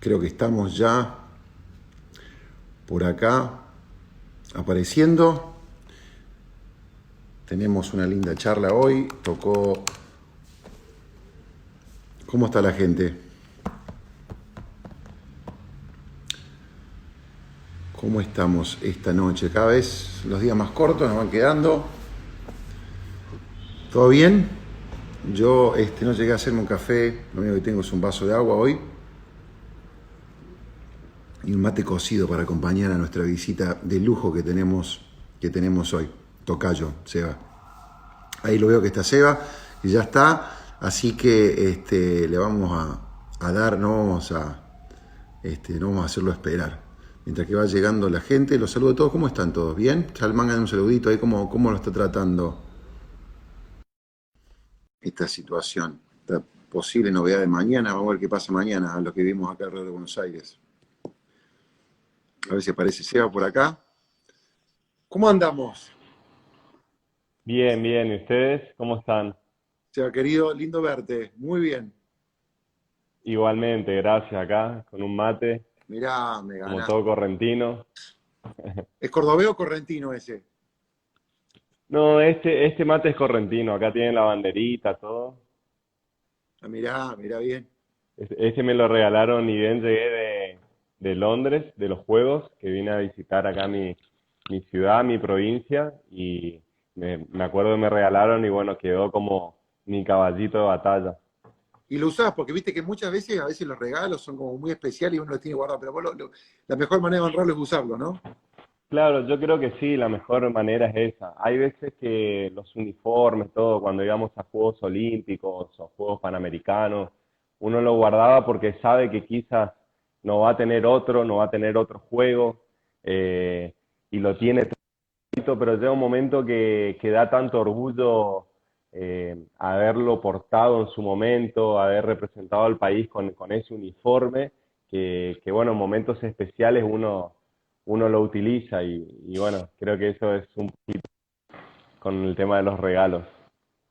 Creo que estamos ya por acá apareciendo. Tenemos una linda charla hoy. Tocó... ¿Cómo está la gente? ¿Cómo estamos esta noche? Cada vez los días más cortos nos van quedando. ¿Todo bien? Yo no llegué a hacerme un café. Lo único que tengo es un vaso de agua hoy. Y un mate cocido para acompañar a nuestra visita de lujo que tenemos hoy. Tocayo, Seba. Ahí lo veo que está Seba, y ya está. Así que le vamos a dar, no vamos a hacerlo esperar. Mientras que va llegando la gente, los saludo a todos. ¿Cómo están todos? ¿Bien? Salman, un saludito ahí, ¿cómo lo está tratando esta situación? Esta posible novedad de mañana. Vamos a ver qué pasa mañana, a lo que vimos acá alrededor de Buenos Aires. A ver si aparece Seba por acá. ¿Cómo andamos? Bien, bien. ¿Y ustedes cómo están? Seba, querido, lindo verte. Muy bien. Igualmente, gracias acá, con un mate, Mirá, me como todo ganaste. correntino. ¿Es cordobés o correntino ese? No, este mate es correntino, acá tienen la banderita, todo. Ah, mirá bien. Este me lo regalaron y bien llegué de Londres, de los Juegos, que vine a visitar acá mi ciudad, mi provincia, y me acuerdo que me regalaron y bueno, quedó como mi caballito de batalla. Y lo usás, porque viste que muchas veces, a veces los regalos son como muy especiales y uno los tiene guardado, pero la mejor manera de honrarlo es usarlo, ¿no? Claro, yo creo que sí, la mejor manera es esa. Hay veces que los uniformes, todo, cuando íbamos a Juegos Olímpicos o Juegos Panamericanos, uno lo guardaba porque sabe que quizás no va a tener otro, no va a tener otro juego, y lo tiene todo, pero llega un momento que da tanto orgullo haberlo portado en su momento, haber representado al país con ese uniforme, que bueno, en momentos especiales uno lo utiliza y bueno, creo que eso es un poquito con el tema de los regalos.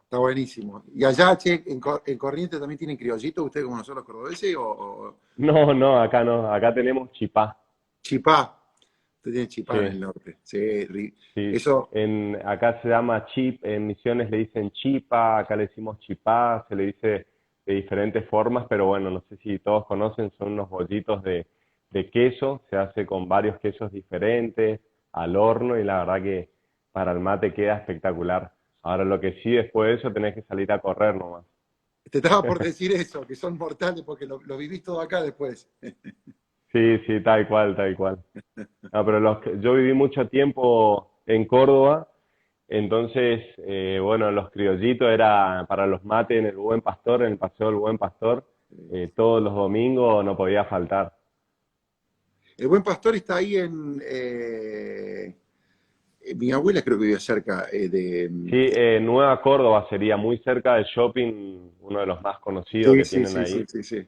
Está buenísimo. Y allá, che, en Corrientes también tienen criollito, ustedes como nosotros los cordobeses, o No, no, acá no, acá tenemos chipá. chipá. Ustedes tienen chipá en el Sí, norte. Sí, sí. eso, Acá se llama chip, en Misiones le dicen chipa, acá le decimos chipá, se le dice de diferentes formas, pero bueno, no sé si todos conocen, son unos bollitos de queso, se hace con varios quesos diferentes, al horno, y la verdad que para el mate queda espectacular. Ahora lo que sí, después de eso tenés que salir a correr nomás. te estaba por decir eso, que son mortales porque lo vivís todo acá después. Sí, sí, tal cual, tal cual. No, pero yo viví mucho tiempo en Córdoba. Entonces, bueno, los criollitos era para los mates en el Buen Pastor, en el Paseo del Buen Pastor, todos los domingos no podía faltar. El Buen Pastor está ahí mi abuela creo que vivía cerca Sí, Nueva Córdoba sería muy cerca del shopping, uno de los más conocidos sí, que sí, tienen sí, sí, ahí. sí, sí.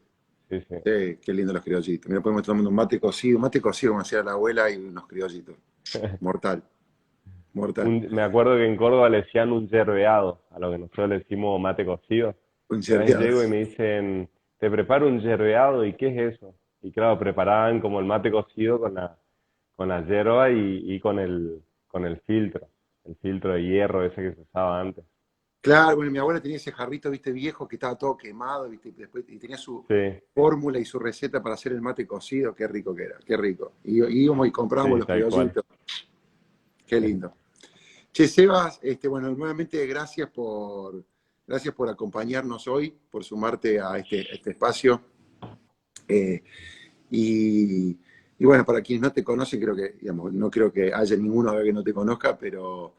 Sí, sí. Sí, qué lindo los criollitos. Mira, podemos tomar un mate cocido como hacía la abuela y unos criollitos. Mortal, mortal. Me acuerdo que en Córdoba le decían un yerbeado, a lo que nosotros le decimos mate cocido. Un Y una vez cerdeado. llego y me dicen, te preparo un yerbeado, ¿y qué es eso? Y claro, preparaban como el mate cocido con la yerba y con el filtro de hierro ese que se usaba antes. Claro, bueno, mi abuela tenía ese jarrito, viste, viejo que estaba todo quemado, viste, y tenía su Sí, fórmula y su receta para hacer el mate cocido, qué rico que era, qué rico. Y íbamos y comprábamos sí, los tal cual. criollitos, qué lindo. Che, Sebas, bueno, nuevamente gracias por acompañarnos hoy, por sumarte a este espacio. Eh, y, y bueno, para quienes no te conocen, creo que, digamos, no creo que haya ninguno acá que no te conozca, pero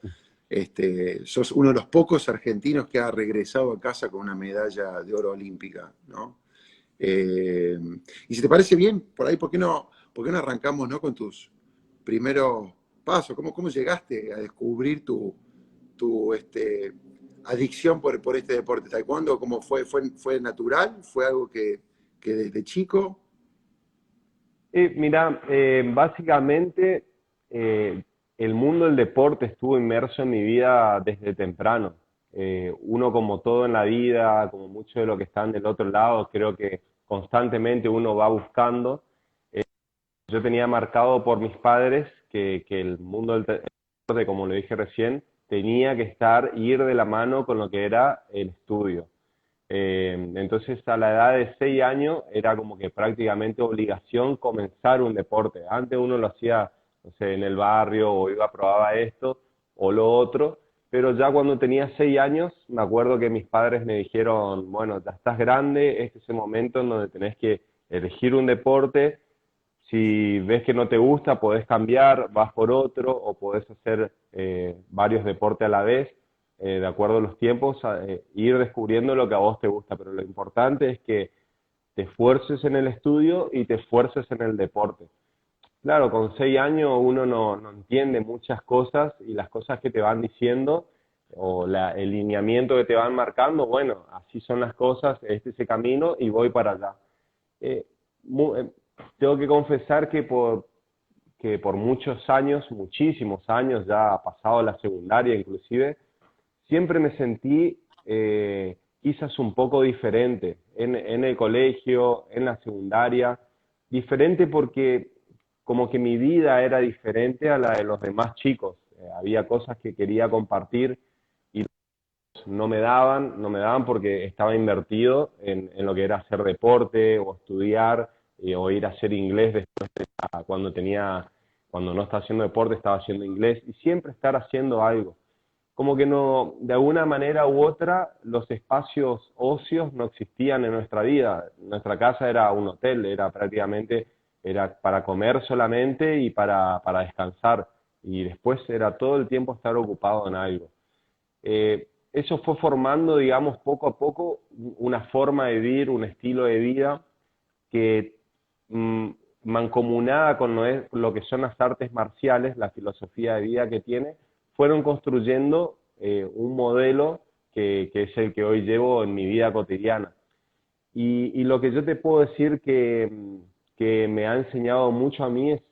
sos uno de los pocos argentinos que ha regresado a casa con una medalla de oro olímpica, ¿no? Eh, y si te parece bien, por ahí, ¿por qué no arrancamos, ¿no? Con tus primeros pasos? ¿Cómo llegaste a descubrir tu adicción por este deporte? ¿Taekwondo? ¿Cómo fue natural? ¿Fue algo que desde chico? Mira, básicamente el mundo del deporte estuvo inmerso en mi vida desde temprano. Uno como todo en la vida, como mucho de lo que están del otro lado, creo que constantemente uno va buscando. Yo tenía marcado por mis padres que el mundo del deporte, como lo dije recién, tenía que ir de la mano con lo que era el estudio. Entonces a la edad de 6 años era como que prácticamente obligación comenzar un deporte. Antes uno lo hacía, no sé, en el barrio o iba a probar esto o lo otro, pero ya cuando tenía 6 años me acuerdo que mis padres me dijeron, bueno, ya estás grande, este es el momento en donde tenés que elegir un deporte. Si ves que no te gusta, podés cambiar, vas por otro o podés hacer varios deportes a la vez, de acuerdo a los tiempos, ir descubriendo lo que a vos te gusta. Pero lo importante es que te esfuerces en el estudio y te esfuerces en el deporte. Claro, con 6 años uno no entiende muchas cosas y las cosas que te van diciendo o el lineamiento que te van marcando, bueno, así son las cosas, este es el camino y voy para allá. Eh, mu- eh, Tengo que confesar que por muchos años, muchísimos años, ya ha pasado la secundaria inclusive, siempre me sentí quizás un poco diferente en el colegio, en la secundaria, diferente porque como que mi vida era diferente a la de los demás chicos. Había cosas que quería compartir y no me daban porque estaba invertido en lo que era hacer deporte o estudiar o ir a hacer inglés después cuando no estaba haciendo deporte estaba haciendo inglés y siempre estar haciendo algo. Como que no, de alguna manera u otra, los espacios ocios no existían en nuestra vida. Nuestra casa era un hotel, era para comer solamente y para descansar. Y después era todo el tiempo estar ocupado en algo. Eso fue formando, digamos, poco a poco una forma de vivir, un estilo de vida que mm, mancomunada con lo que son las artes marciales, la filosofía de vida que tiene, fueron construyendo un modelo que es el que hoy llevo en mi vida cotidiana. Y lo que yo te puedo decir que me ha enseñado mucho a mí es,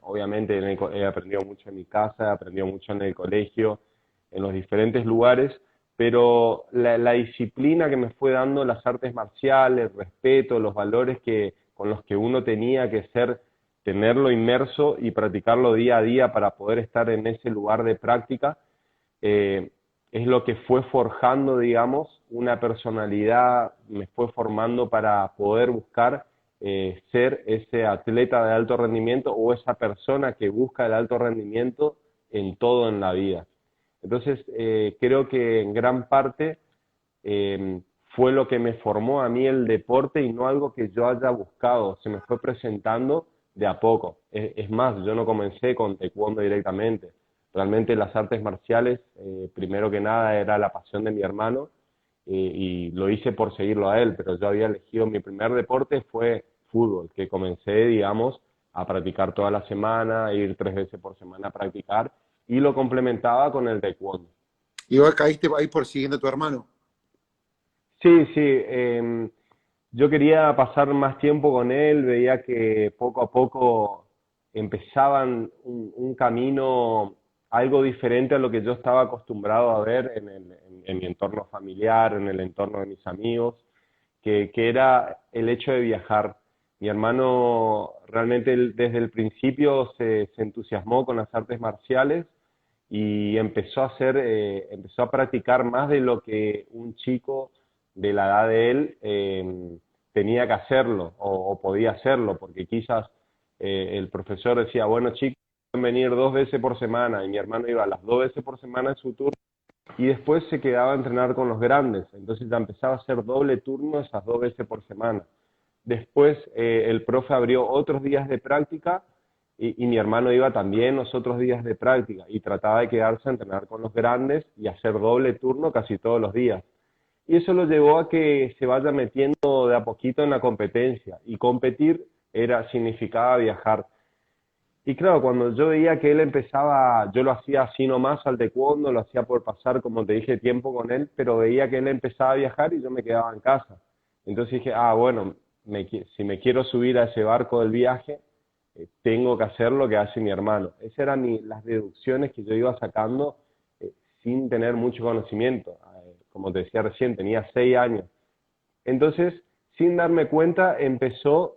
obviamente he aprendido mucho en mi casa, he aprendido mucho en el colegio, en los diferentes lugares, pero la disciplina que me fue dando las artes marciales, el respeto, los valores con los que uno tenía que tenerlo inmerso y practicarlo día a día para poder estar en ese lugar de práctica, eh, es lo que fue forjando, digamos, una personalidad, me fue formando para poder buscar ser ese atleta de alto rendimiento o esa persona que busca el alto rendimiento en todo en la vida. Entonces, creo que en gran parte fue lo que me formó a mí el deporte y no algo que yo haya buscado, se me fue presentando de a poco. Es más, yo no comencé con taekwondo directamente. Realmente las artes marciales, primero que nada, era la pasión de mi hermano y lo hice por seguirlo a él, pero yo había elegido mi primer deporte fue fútbol, que comencé, digamos, a practicar toda la semana, ir 3 veces por semana a practicar y lo complementaba con el taekwondo. ¿Y vos caíste ahí por siguiendo a tu hermano? Sí, sí. Yo quería pasar más tiempo con él, veía que poco a poco empezaban un camino algo diferente a lo que yo estaba acostumbrado a ver en mi entorno familiar, en el entorno de mis amigos, que era el hecho de viajar. Mi hermano realmente desde el principio se entusiasmó con las artes marciales y empezó a practicar más de lo que un chico de la edad de él tenía que hacerlo o podía hacerlo, porque quizás el profesor decía, bueno chicos, pueden venir 2 veces por semana, y mi hermano iba a las 2 veces por semana en su turno, y después se quedaba a entrenar con los grandes, entonces ya empezaba a hacer doble turno esas 2 veces por semana. Después el profe abrió otros días de práctica y mi hermano iba también los otros días de práctica y trataba de quedarse a entrenar con los grandes y hacer doble turno casi todos los días. Y eso lo llevó a que se vaya metiendo de a poquito en la competencia. Y competir significaba viajar. Y claro, cuando yo veía que él empezaba, yo lo hacía así nomás al taekwondo, lo hacía por pasar, como te dije, tiempo con él, pero veía que él empezaba a viajar y yo me quedaba en casa. Entonces dije, bueno, si me quiero subir a ese barco del viaje, tengo que hacer lo que hace mi hermano. Esas eran las deducciones que yo iba sacando sin tener mucho conocimiento. Como te decía recién, tenía 6 años. Entonces, sin darme cuenta, empezó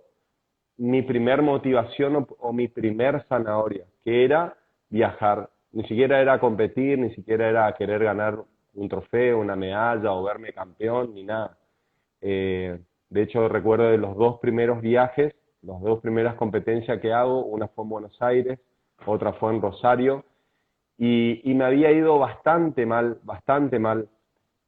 mi primer motivación o mi primer zanahoria, que era viajar. Ni siquiera era competir, ni siquiera era querer ganar un trofeo, una medalla o verme campeón, ni nada. De hecho, recuerdo de los dos primeros viajes, las dos primeras competencias que hago, una fue en Buenos Aires, otra fue en Rosario, y me había ido bastante mal, bastante mal.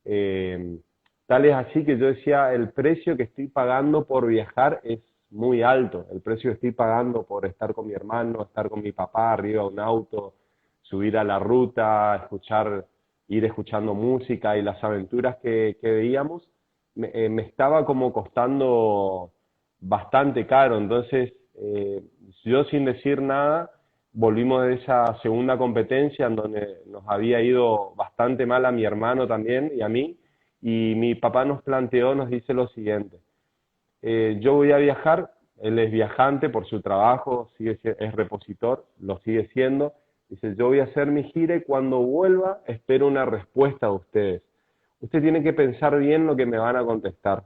Tal es así que yo decía, el precio que estoy pagando por viajar es muy alto, el precio que estoy pagando por estar con mi hermano, estar con mi papá arriba de un auto, subir a la ruta, escuchar, ir escuchando música y las aventuras que veíamos, me estaba como costando bastante caro. Entonces, yo sin decir nada, volvimos de esa segunda competencia en donde nos había ido bastante mal a mi hermano también y a mí, y mi papá nos planteó, nos dice lo siguiente: yo voy a viajar, él es viajante por su trabajo, es repositor, lo sigue siendo, dice, yo voy a hacer mi gira y cuando vuelva espero una respuesta de ustedes. Usted tiene que pensar bien lo que me van a contestar.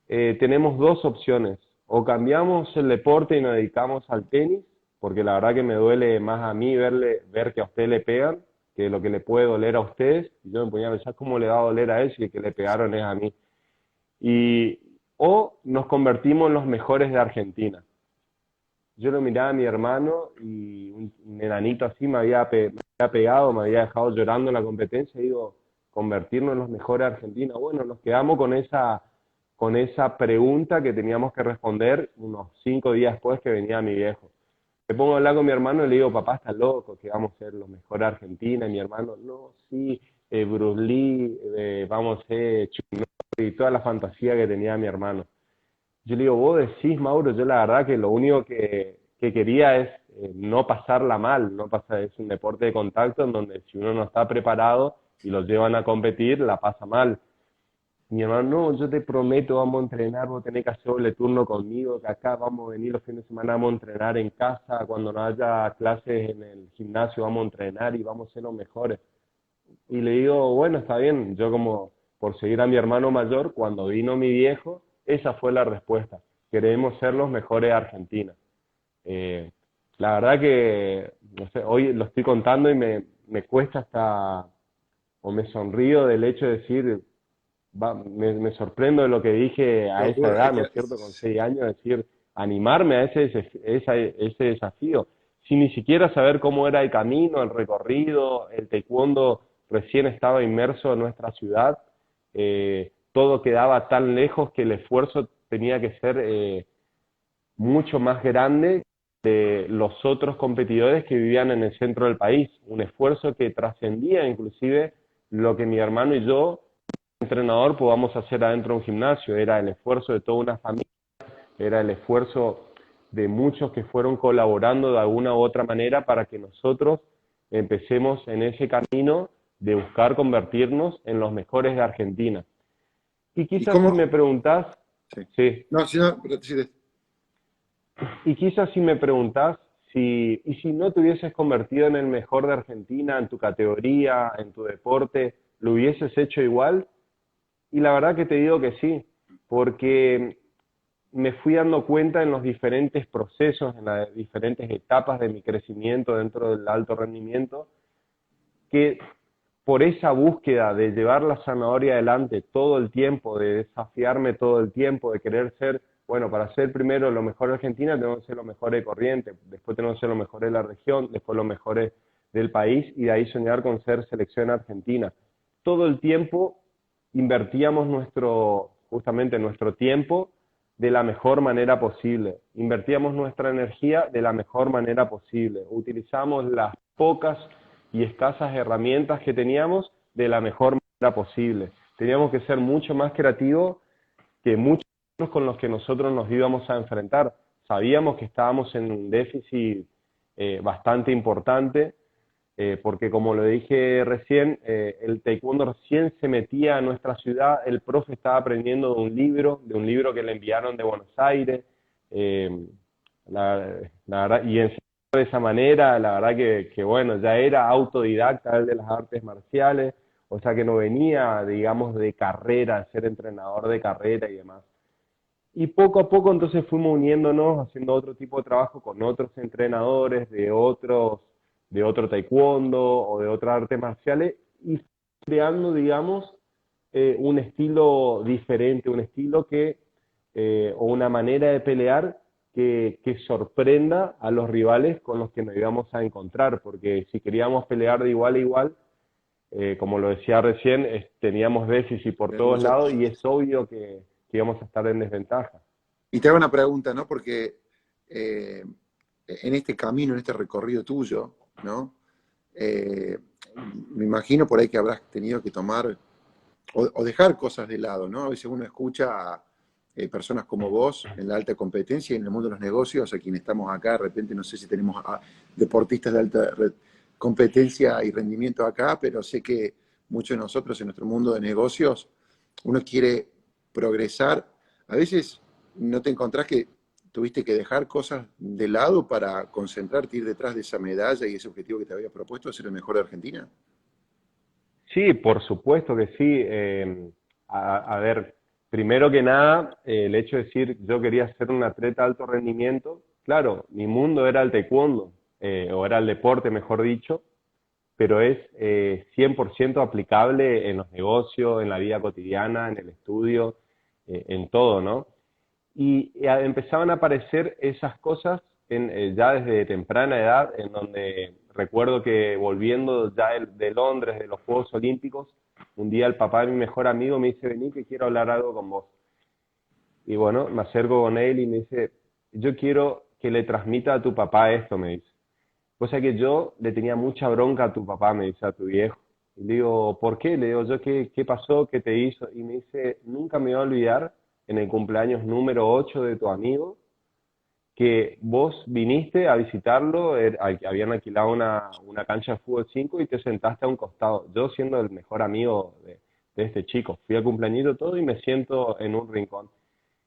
Tenemos dos opciones: o cambiamos el deporte y nos dedicamos al tenis, porque la verdad que me duele más a mí ver que a usted le pegan, que lo que le puede doler a ustedes, y yo me ponía a pensar cómo le va a doler a él si el que le pegaron es a mí. Y, o nos convertimos en los mejores de Argentina. Yo lo miraba a mi hermano y un enanito así me había pegado, me había dejado llorando en la competencia y digo, convertirnos en los mejores de Argentina. Bueno, nos quedamos con esa pregunta que teníamos que responder unos 5 días después que venía mi viejo. Me pongo a hablar con mi hermano y le digo, papá, estás loco, que vamos a ser los mejores de Argentina. Y mi hermano, no, sí, Bruce Lee, vamos a ser Chuck Norris, y toda la fantasía que tenía mi hermano. Yo le digo, vos decís, Mauro, yo la verdad que lo único que quería es no pasarla mal, no pasar, es un deporte de contacto en donde si uno no está preparado y lo llevan a competir, la pasa mal. Mi hermano, no, yo te prometo, vamos a entrenar, vos tenés que hacer doble turno conmigo, que acá vamos a venir los fines de semana, vamos a entrenar en casa, cuando no haya clases en el gimnasio vamos a entrenar y vamos a ser los mejores. Y le digo, bueno, está bien, yo como por seguir a mi hermano mayor, cuando vino mi viejo, esa fue la respuesta: queremos ser los mejores de Argentina. Eh, la verdad que, no sé, hoy lo estoy contando y me cuesta hasta, o me sonrío del hecho de decir, me sorprendo de lo que dije a esa Seguro, edad, ¿no es cierto? Con 6 años, decir, animarme a ese desafío, sin ni siquiera saber cómo era el camino, el recorrido. El taekwondo recién estaba inmerso en nuestra ciudad, todo quedaba tan lejos que el esfuerzo tenía que ser mucho más grande de los otros competidores que vivían en el centro del país, un esfuerzo que trascendía inclusive lo que mi hermano y yo, entrenador, podamos hacer adentro de un gimnasio. Era el esfuerzo de toda una familia, era el esfuerzo de muchos que fueron colaborando de alguna u otra manera para que nosotros empecemos en ese camino de buscar convertirnos en los mejores de Argentina. Y ¿y quizás si cómo? me preguntás, Sí. sí, No, si no, pero y quizás si me preguntás y si no te hubieses convertido en el mejor de Argentina, en tu categoría, en tu deporte, ¿lo hubieses hecho igual? Y la verdad que te digo que sí, porque me fui dando cuenta en los diferentes procesos, en las diferentes etapas de mi crecimiento dentro del alto rendimiento, que por esa búsqueda de llevar la zanahoria adelante todo el tiempo, de desafiarme todo el tiempo, de querer ser, bueno, para ser primero lo mejor de Argentina tenemos que ser los mejores de Corrientes, después tenemos que ser los mejores de la región, después los mejores del país y de ahí soñar con ser selección argentina. Todo el tiempo invertíamos justamente nuestro tiempo de la mejor manera posible, invertíamos nuestra energía de la mejor manera posible, utilizamos las pocas y escasas herramientas que teníamos de la mejor manera posible. Teníamos que ser mucho más creativos que muchos con los que nosotros nos íbamos a enfrentar. Sabíamos que estábamos en un déficit bastante importante, porque como lo dije recién, el taekwondo recién se metía a nuestra ciudad, el profe estaba aprendiendo de un libro que le enviaron de Buenos Aires, eh, la verdad, y enseñó de esa manera, la verdad que bueno, ya era autodidacta él de las artes marciales, o sea que no venía, digamos, de carrera, de ser entrenador de carrera y demás. Y poco a poco entonces fuimos uniéndonos, haciendo otro tipo de trabajo con otros entrenadores de otro taekwondo o de otras artes marciales y creando, digamos, un estilo diferente, un estilo o una manera de pelear que sorprenda a los rivales con los que nos íbamos a encontrar, porque si queríamos pelear de igual a igual, como lo decía recién, teníamos déficit por En todos muchas lados y cosas. es obvio que íbamos a estar en desventaja. Y te hago una pregunta, ¿no? Porque eh, en este camino, en este recorrido tuyo, ¿no? Eh, Me imagino por ahí que habrás tenido que tomar o dejar cosas de lado, ¿no? A veces uno escucha a personas como vos en la alta competencia y en el mundo de los negocios, a quienes estamos acá, de repente no sé si tenemos a deportistas de competencia y rendimiento acá, pero sé que muchos de nosotros en nuestro mundo de negocios, uno quiere progresar. A veces no te encontrás que tuviste que dejar cosas de lado para concentrarte, ir detrás de esa medalla y ese objetivo que te habías propuesto de ser el mejor de Argentina. Sí, por supuesto que sí. A ver, primero que nada, el hecho de decir yo quería ser un atleta de alto rendimiento, claro, mi mundo era el taekwondo, o era el deporte, mejor dicho, pero es 100% aplicable en los negocios, en la vida cotidiana, en el estudio, en todo, ¿no? Y empezaban a aparecer esas cosas ya desde temprana edad, en donde recuerdo que volviendo ya de Londres, de los Juegos Olímpicos, un día el papá de mi mejor amigo me dice, vení que quiero hablar algo con vos. Y bueno, me acerco con él y me dice, yo quiero que le transmita a tu papá esto, me dice. Cosa que yo le tenía mucha bronca a tu papá, me dice, a tu viejo. Y le digo, ¿por qué? Le digo, ¿qué pasó? ¿Qué te hizo? Y me dice, nunca me voy a olvidar en el cumpleaños número 8 de tu amigo, que vos viniste a visitarlo, habían alquilado una cancha de fútbol 5 y te sentaste a un costado. Yo siendo el mejor amigo de este chico, fui al cumpleañito todo y me siento en un rincón.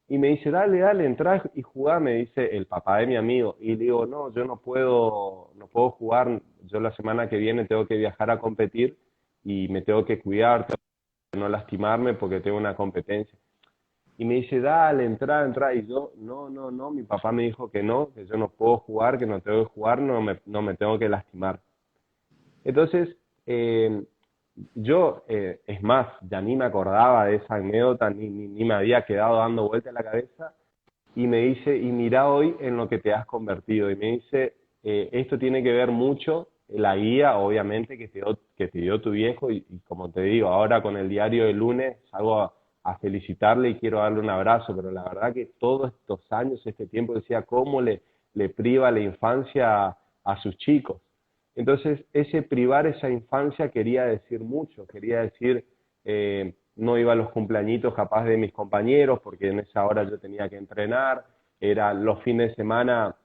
Y me dice, dale, dale, entrá y jugá, me dice el papá de mi amigo. Y le digo, no, yo no puedo jugar, yo la semana que viene tengo que viajar a competir y me tengo que cuidar, tengo que no lastimarme porque tengo una competencia. Y me dice, dale, entrá, entrá. Y yo, no, no, no, mi papá me dijo que no, que yo no puedo jugar, que no tengo que jugar, no me tengo que lastimar. Entonces, es más, ya ni me acordaba de esa anécdota, ni me había quedado dando vuelta en la cabeza, y me dice, y mira hoy en lo que te has convertido. Y me dice, esto tiene que ver mucho, la guía, obviamente, que te dio tu viejo, y como te digo, ahora con el diario del lunes salgo a felicitarle y quiero darle un abrazo, pero la verdad que todos estos años, este tiempo, decía cómo le priva la infancia a sus chicos. Entonces, ese privar esa infancia quería decir mucho, quería decir, no iba a los cumpleañitos capaz de mis compañeros, porque en esa hora yo tenía que entrenar, era los fines de semana,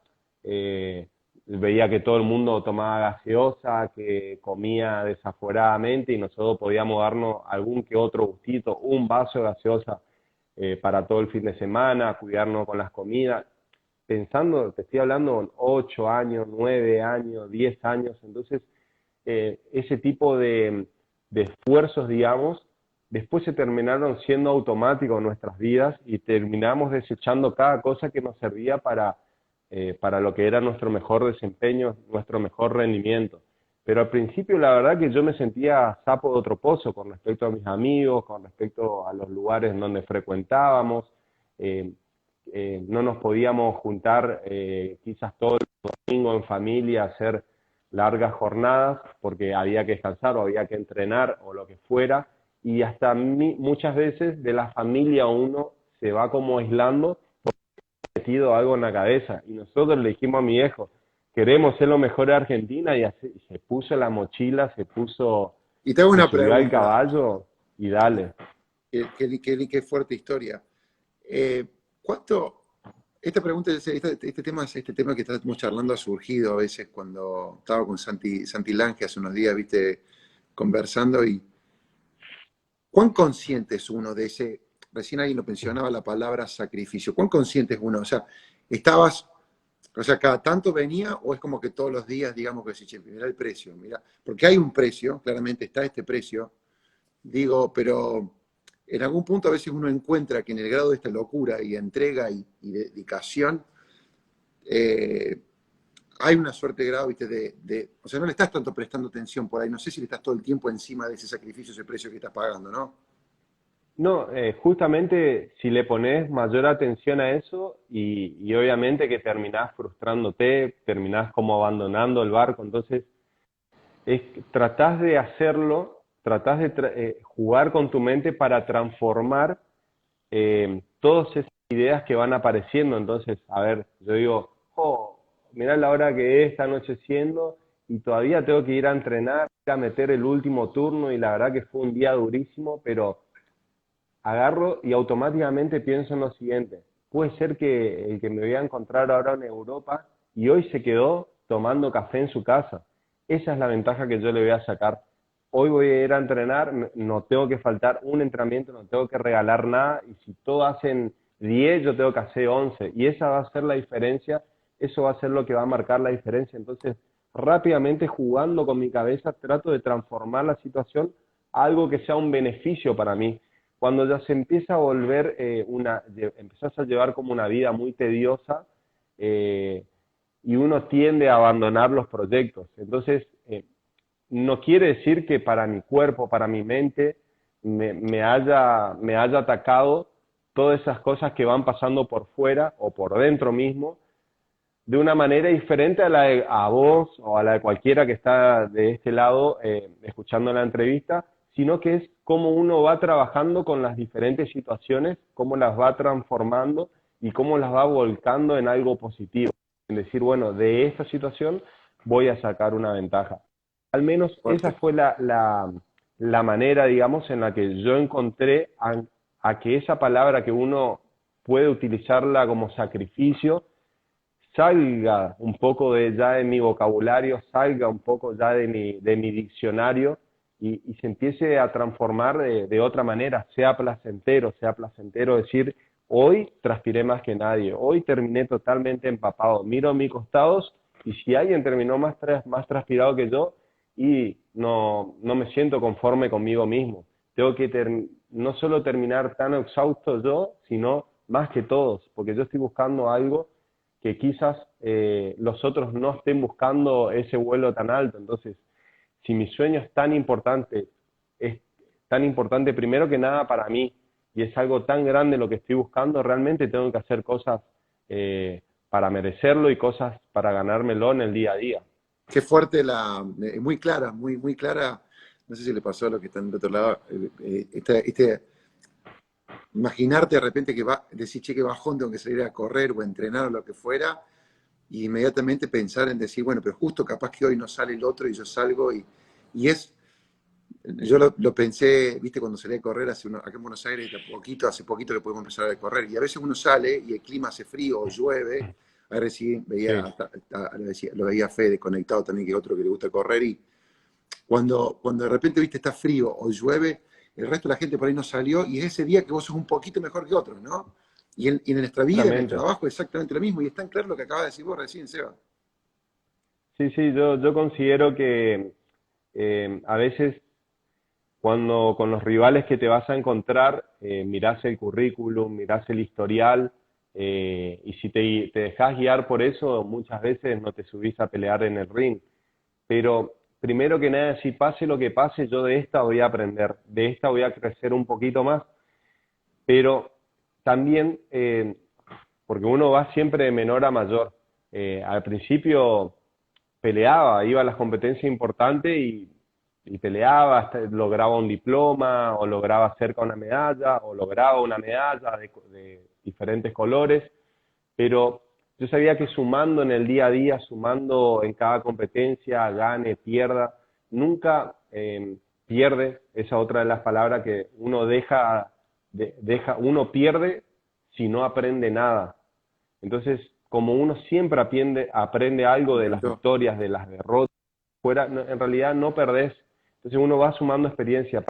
veía que todo el mundo tomaba gaseosa, que comía desaforadamente y nosotros podíamos darnos algún que otro gustito, un vaso de gaseosa para todo el fin de semana, cuidarnos con las comidas pensando, te estoy hablando 8 años, 9 años, 10 años, entonces ese tipo de esfuerzos, digamos, después se terminaron siendo automáticos en nuestras vidas y terminamos desechando cada cosa que nos servía para lo que era nuestro mejor desempeño, nuestro mejor rendimiento. Pero al principio la verdad que yo me sentía sapo de otro pozo con respecto a mis amigos, con respecto a los lugares en donde frecuentábamos. Eh, no nos podíamos juntar quizás todo el domingo en familia a hacer largas jornadas porque había que descansar o había que entrenar o lo que fuera. Y hasta muchas veces de la familia uno se va como aislando metido algo en la cabeza. Y nosotros le dijimos a mi viejo, queremos ser lo mejor de Argentina y así, se puso la mochila, Y te hago se una subió al pregunta, caballo y dale. qué fuerte historia. Eh, ¿Cuánto, esta pregunta, este tema que estamos charlando ha surgido a veces cuando estaba con Santi Lange hace unos días, viste, conversando y ¿cuán consciente es uno de ese, recién alguien lo mencionaba la palabra sacrificio, ¿cuán consciente es uno? O sea, estabas, o sea, cada tanto venía o es como que todos los días, digamos que sí, che, mira el precio, mira, porque hay un precio, claramente está este precio, digo, pero en algún punto a veces uno encuentra que en el grado de esta locura y entrega y dedicación, hay una suerte de grado, ¿viste? O sea, no le estás tanto prestando atención por ahí, no sé si le estás todo el tiempo encima de ese sacrificio, ese precio que estás pagando, ¿no? No, justamente si le pones mayor atención a eso y obviamente que terminás frustrándote, terminás como abandonando el barco, entonces tratás de hacerlo, tratás de jugar con tu mente para transformar todas esas ideas que van apareciendo. Entonces, a ver, yo digo, oh, mirá la hora que está anocheciendo y todavía tengo que ir a entrenar, ir a meter el último turno y la verdad que fue un día durísimo, pero agarro y automáticamente pienso en lo siguiente. Puede ser que el que me voy a encontrar ahora en Europa y hoy se quedó tomando café en su casa. Esa es la ventaja que yo le voy a sacar. Hoy voy a ir a entrenar, no tengo que faltar un entrenamiento, no tengo que regalar nada, y si todos hacen 10, yo tengo que hacer 11. Y esa va a ser la diferencia, eso va a ser lo que va a marcar la diferencia. Entonces, rápidamente jugando con mi cabeza, trato de transformar la situación a algo que sea un beneficio para mí. Cuando ya se empieza a volver empezás a llevar como una vida muy tediosa, eh, y uno tiende a abandonar los proyectos. Entonces, no quiere decir que para mi cuerpo, para mi mente, me haya atacado todas esas cosas que van pasando por fuera o por dentro mismo, de una manera diferente a vos o a la de cualquiera que está de este lado escuchando la entrevista, sino que es cómo uno va trabajando con las diferentes situaciones, cómo las va transformando y cómo las va volcando en algo positivo. En decir, bueno, de esta situación voy a sacar una ventaja. Al menos esa Fuerte. fue la manera, digamos, en la que yo encontré a que esa palabra que uno puede utilizarla como sacrificio, salga un poco ya de mi vocabulario, salga un poco ya de mi diccionario y se empiece a transformar de otra manera, sea placentero decir, hoy transpiré más que nadie, hoy terminé totalmente empapado, miro a mis costados y si alguien terminó más transpirado que yo y no me siento conforme conmigo mismo, tengo que no solo terminar tan exhausto yo, sino más que todos, porque yo estoy buscando algo que quizás los otros no estén buscando ese vuelo tan alto. Entonces, si mi sueño es tan importante primero que nada para mí, y es algo tan grande lo que estoy buscando, realmente tengo que hacer cosas para merecerlo y cosas para ganármelo en el día a día. Qué fuerte muy clara, muy clara. No sé si le pasó a los que están del otro lado. Imaginarte de repente decir, che, qué bajón, tengo que salir a correr o a entrenar o lo que fuera, y inmediatamente pensar en decir, bueno, pero justo capaz que hoy no sale el otro y yo salgo yo lo pensé, viste, cuando salí a correr acá en Buenos Aires, hace poquito que podemos empezar a correr, y a veces uno sale y el clima hace frío o llueve. A ver si Sí, lo veía a Fede conectado también, que es otro que le gusta correr, y cuando de repente, viste, está frío o llueve, el resto de la gente por ahí no salió, y es ese día que vos sos un poquito mejor que otros, ¿no? Y en nuestra vida, en el exactamente. trabajo, exactamente lo mismo, y es tan claro lo que acabas de decir vos recién, Seba. Sí, sí, yo considero que a veces cuando con los rivales que te vas a encontrar, mirás el currículum, mirás el historial, y si te dejas guiar por eso, muchas veces no te subís a pelear en el ring. Pero primero que nada, si pase lo que pase, yo de esta voy a aprender, de esta voy a crecer un poquito más, pero también, porque uno va siempre de menor a mayor. Al principio peleaba, iba a las competencias importantes y peleaba, hasta lograba un diploma, o lograba cerca una medalla, o lograba una medalla de diferentes colores, pero yo sabía que sumando en el día a día, sumando en cada competencia, gane, pierda, nunca pierde, esa otra de las palabras que uno uno pierde si no aprende nada. Entonces, como uno siempre aprende algo Me de las encantó. victorias, de las derrotas, en realidad no perdés. Entonces uno va sumando experiencia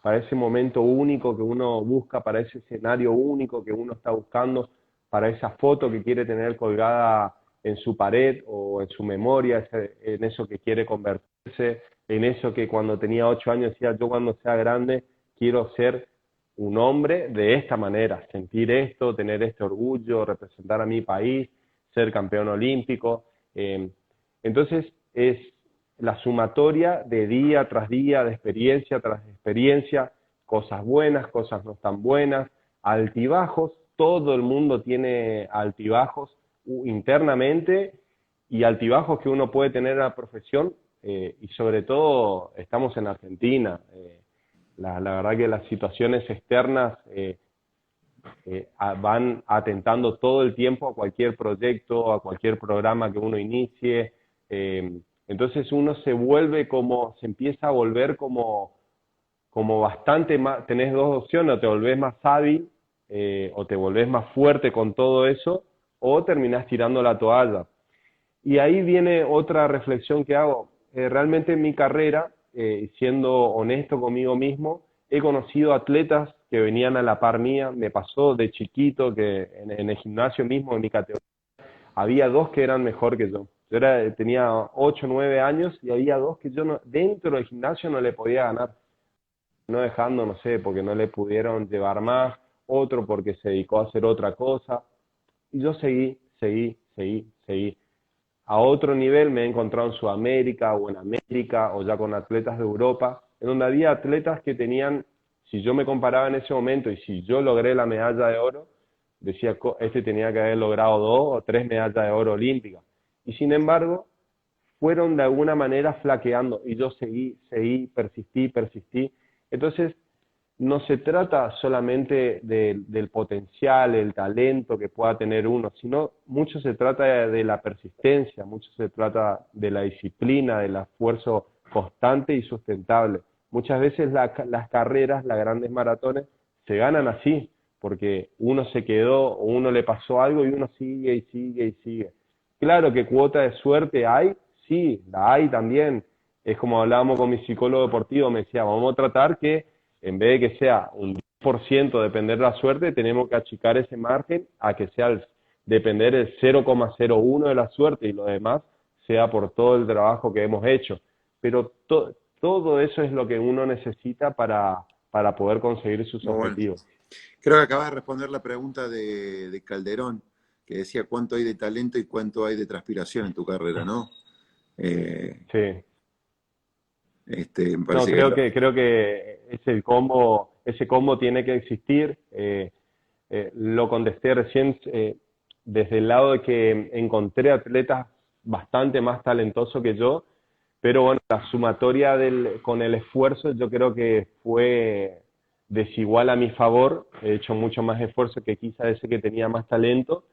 para ese momento único que uno busca, para ese escenario único que uno está buscando, para esa foto que quiere tener colgada en su pared o en su memoria, en eso que quiere convertirse, en eso que cuando tenía 8 años decía, yo cuando sea grande quiero ser un hombre de esta manera, sentir esto, tener este orgullo, representar a mi país, ser campeón olímpico. Entonces es la sumatoria de día tras día, de experiencia tras experiencia, cosas buenas, cosas no tan buenas, altibajos, todo el mundo tiene altibajos internamente y altibajos que uno puede tener en la profesión, y sobre todo estamos en Argentina. La verdad que las situaciones externas van atentando todo el tiempo a cualquier proyecto, a cualquier programa que uno inicie. Entonces uno se empieza a volver como bastante más, tenés dos opciones: o te volvés más hábil, o te volvés más fuerte con todo eso, o terminás tirando la toalla. Y ahí viene otra reflexión que hago. Realmente en mi carrera, siendo honesto conmigo mismo, he conocido atletas que venían a la par mía. Me pasó de chiquito que en el gimnasio mismo, en mi categoría, había dos que eran mejor que yo. Tenía 8 o 9 años y había dos que yo dentro del gimnasio no le podía ganar. No dejando, no sé, porque no le pudieron llevar más, otro porque se dedicó a hacer otra cosa. Y yo seguí. A otro nivel me he encontrado en Sudamérica o en América o ya con atletas de Europa, en donde había atletas que tenían, si yo me comparaba en ese momento y si yo logré la medalla de oro, decía, este tenía que haber logrado 2 o 3 medallas de oro olímpicas. Y sin embargo, fueron de alguna manera flaqueando y yo persistí. Entonces, no se trata solamente del potencial, el talento que pueda tener uno, sino mucho se trata de la persistencia, mucho se trata de la disciplina, del esfuerzo constante y sustentable. Muchas veces las carreras, las grandes maratones, se ganan así, porque uno se quedó o uno le pasó algo y uno sigue. Claro que cuota de suerte hay, sí, la hay también. Es como hablábamos con mi psicólogo deportivo, me decía, vamos a tratar que en vez de que sea un 10% depender de la suerte, tenemos que achicar ese margen a que sea depender el 0,01 de la suerte y lo demás sea por todo el trabajo que hemos hecho. Pero todo eso es lo que uno necesita para poder conseguir sus Muy bueno. objetivos. Creo que acabas de responder la pregunta de Calderón, que decía cuánto hay de talento y cuánto hay de transpiración en tu carrera, ¿no? Sí. Me No, parece que es creo que ese combo tiene que existir. Lo contesté recién, desde el lado de que encontré atletas bastante más talentosos que yo, pero bueno, la sumatoria con el esfuerzo yo creo que fue desigual a mi favor. He hecho mucho más esfuerzo que quizá ese que tenía más talento,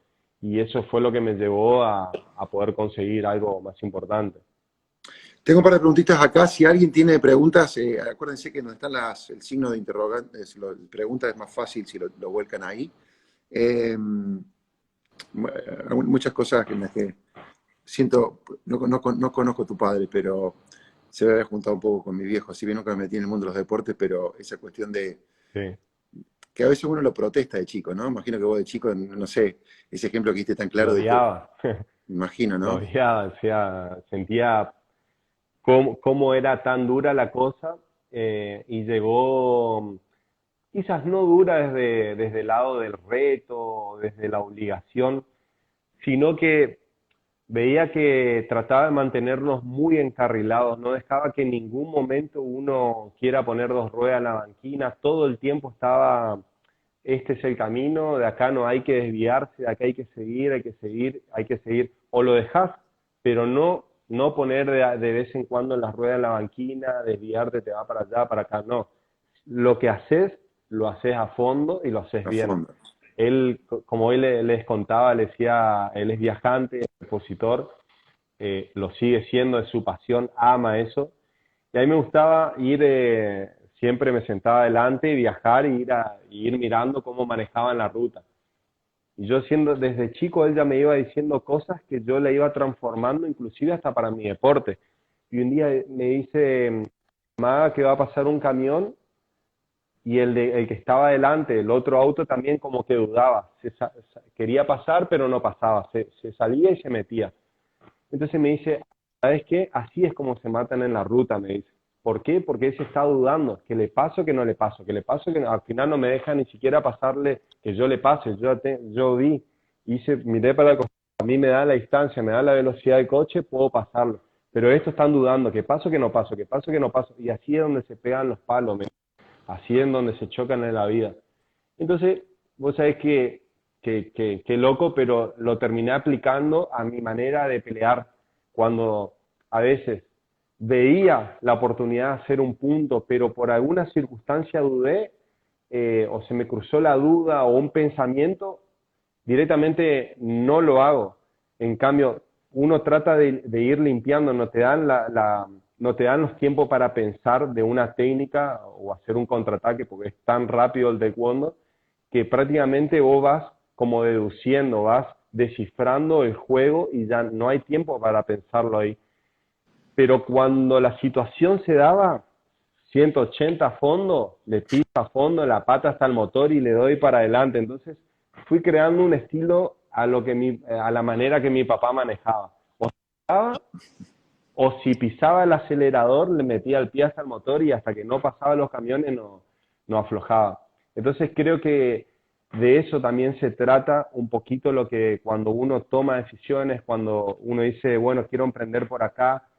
y eso fue lo que me llevó a poder conseguir algo más importante. Tengo un par de preguntitas acá. Si alguien tiene preguntas, acuérdense que donde están el signo de interrogantes, preguntas es más fácil si lo vuelcan ahí. Muchas cosas en las que siento, no conozco a tu padre, pero se me había juntado un poco con mi viejo, si bien nunca me metí en el mundo de los deportes, pero esa cuestión de Sí. que a veces uno lo protesta de chico, ¿no? Imagino que vos de chico, no sé, ese ejemplo que diste tan Lo claro de que, odiaba, imagino, lo ¿no? odiaba, o sea, sentía cómo era tan dura la cosa, y llegó, quizás no dura desde el lado del reto, desde la obligación, sino que veía que trataba de mantenernos muy encarrilados, no dejaba que en ningún momento uno quiera poner 2 ruedas en la banquina, todo el tiempo estaba, este es el camino, de acá no hay que desviarse, de acá hay que seguir, o lo dejas, pero no poner de vez en cuando las ruedas en la banquina, desviarte, te va para allá, para acá, no. Lo que haces, lo haces a fondo y lo haces A bien. fondo. Él, como hoy les contaba, le decía, él es viajante, expositor, lo sigue siendo, es su pasión, ama eso. Y a mí me gustaba ir, siempre me sentaba adelante, viajar y ir mirando cómo manejaban la ruta. Y yo siendo desde chico, él ya me iba diciendo cosas que yo le iba transformando, inclusive hasta para mi deporte. Y un día me dice, mamá, que va a pasar un camión, y el que estaba adelante, el otro auto, también como que dudaba. Quería pasar, pero no pasaba. Se salía y se metía. Entonces me dice, ¿sabes qué? Así es como se matan en la ruta, me dice. ¿Por qué? Porque él se está dudando, que le paso, que no le paso, que le paso, que no, al final no me deja ni siquiera pasarle que yo le pase. Yo vi, miré para la costilla, a mí me da la distancia, me da la velocidad del coche, puedo pasarlo. Pero estos están dudando, que paso, que no paso, que paso, que no paso. Y así es donde se pegan los palos, así es donde se chocan en la vida. Entonces, vos sabés que loco, pero lo terminé aplicando a mi manera de pelear. Cuando a veces veía la oportunidad de hacer un punto, pero por alguna circunstancia dudé, o se me cruzó la duda o un pensamiento, directamente no lo hago. En cambio, uno trata de ir limpiando, no te dan no te dan los tiempos para pensar de una técnica o hacer un contraataque, porque es tan rápido el taekwondo, que prácticamente vos vas como deduciendo, vas descifrando el juego y ya no hay tiempo para pensarlo ahí. Pero cuando la situación se daba, 180 a fondo, le piso a fondo, la pata hasta el motor y le doy para adelante. Entonces fui creando un estilo a la manera que mi papá manejaba. O si pisaba el acelerador, le metía el pie hasta el motor y hasta que no pasaba los camiones no aflojaba. Entonces creo que de eso también se trata un poquito lo que cuando uno toma decisiones, cuando uno dice, bueno, quiero emprender por acá,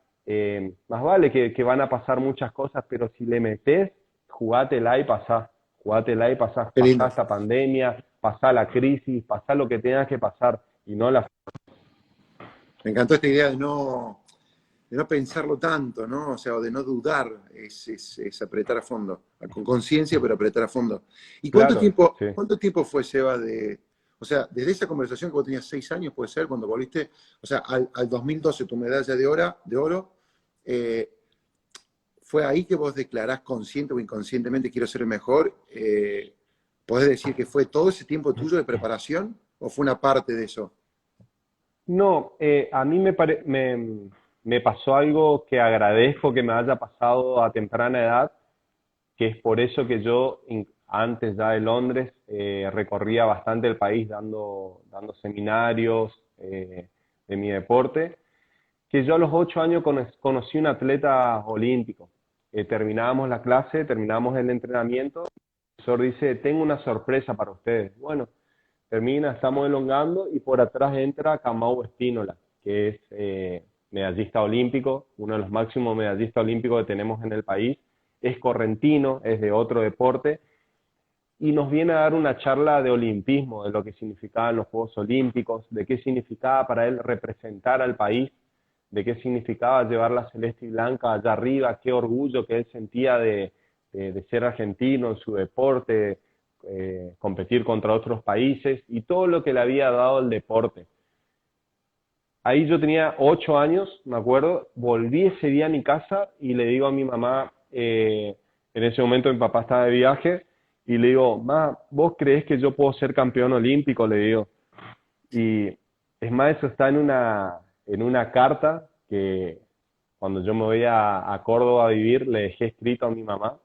más vale que van a pasar muchas cosas, pero si le metes, jugátela y pasá, pasá Qué lindo. esta pandemia, pasá la crisis, pasá lo que tengas que pasar y no la... Me encantó esta idea de no pensarlo tanto, ¿no? O sea, o de no dudar, es apretar a fondo, con conciencia, pero apretar a fondo. ¿Y Claro, sí. cuánto tiempo fue, Seba, o sea, desde esa conversación que vos tenías 6 años, puede ser, cuando volviste, o sea, al 2012, tu medalla de oro, eh, ¿fue ahí que vos declarás consciente o inconscientemente quiero ser el mejor? ¿Podés decir que fue todo ese tiempo tuyo de preparación o fue una parte de eso? No, a mí me pasó algo que agradezco que me haya pasado a temprana edad, que es por eso que yo, antes ya de Londres, recorría bastante el país dando seminarios de mi deporte, que yo a los 8 años conocí un atleta olímpico. Terminábamos la clase, terminábamos el entrenamiento, el profesor dice, tengo una sorpresa para ustedes. Bueno, termina, estamos elongando y por atrás entra Kamau Espínola, que es medallista olímpico, uno de los máximos medallistas olímpicos que tenemos en el país. Es correntino, es de otro deporte, y nos viene a dar una charla de olimpismo, de lo que significaban los Juegos Olímpicos, de qué significaba para él representar al país, de qué significaba llevar la celeste y blanca allá arriba, qué orgullo que él sentía de ser argentino en su deporte, competir contra otros países y todo lo que le había dado el deporte. Ahí yo tenía 8 años, me acuerdo, volví ese día a mi casa y le digo a mi mamá, en ese momento mi papá estaba de viaje, y le digo, ma, ¿vos creés que yo puedo ser campeón olímpico? Le digo. Y es más, eso está en una carta que cuando yo me voy a Córdoba a vivir, le dejé escrito a mi mamá.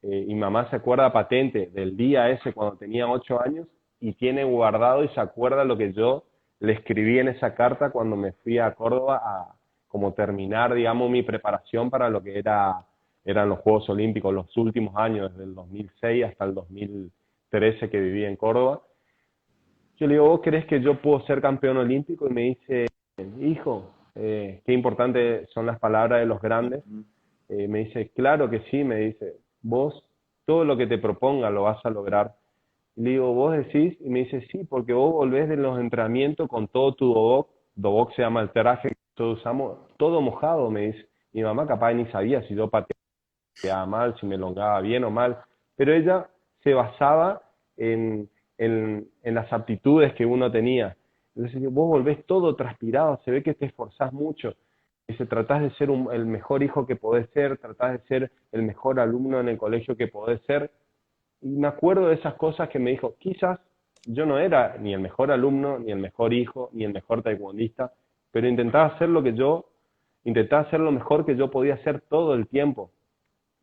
Y mamá se acuerda patente del día ese cuando tenía 8 años y tiene guardado y se acuerda lo que yo le escribí en esa carta cuando me fui a Córdoba a como terminar, digamos, mi preparación para lo que eran los Juegos Olímpicos, los últimos años, desde el 2006 hasta el 2013 que viví en Córdoba. Yo le digo, ¿vos crees que yo puedo ser campeón olímpico? Y me dice, hijo, qué importantes son las palabras de los grandes. Me dice, claro que sí, me dice, vos todo lo que te proponga lo vas a lograr. Y le digo, ¿vos decís? Y me dice, sí, porque vos volvés de los entrenamientos con todo tu dobok se llama el traje que todos usamos, todo mojado, me dice. Mi mamá capaz ni sabía si yo pateaba mal, si me elongaba bien o mal, pero ella se basaba en las aptitudes que uno tenía. Entonces vos volvés todo transpirado, se ve que te esforzás mucho. Dice, tratás de ser el mejor hijo que podés ser, tratás de ser el mejor alumno en el colegio que podés ser. Y me acuerdo de esas cosas que me dijo, quizás yo no era ni el mejor alumno, ni el mejor hijo, ni el mejor taekwondista, pero intentaba hacer lo mejor que yo podía hacer todo el tiempo.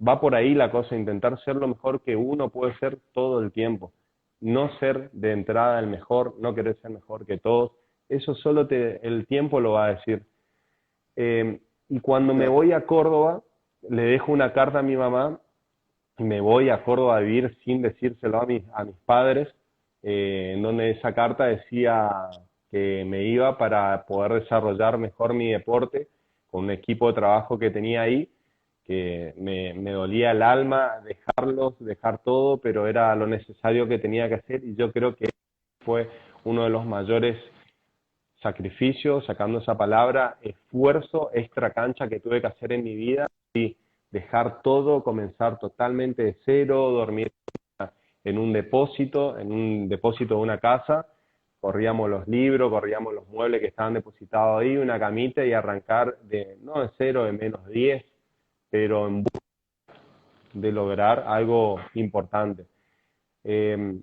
Va por ahí la cosa, intentar ser lo mejor que uno puede ser todo el tiempo. No ser de entrada el mejor, no querer ser mejor que todos. Eso el tiempo lo va a decir. Y cuando me Claro. voy a Córdoba, le dejo una carta a mi mamá y me voy a Córdoba a vivir sin decírselo a mis padres, en donde esa carta decía que me iba para poder desarrollar mejor mi deporte con un equipo de trabajo que tenía ahí, que me dolía el alma dejarlos, dejar todo, pero era lo necesario que tenía que hacer y yo creo que fue uno de los mayores sacrificios, sacando esa palabra, esfuerzo extra cancha que tuve que hacer en mi vida y dejar todo, comenzar totalmente de cero, dormir en un depósito de una casa, corríamos los libros, corríamos los muebles que estaban depositados ahí, una camita y arrancar de, no de cero, de -10, pero en busca de lograr algo importante. Eh,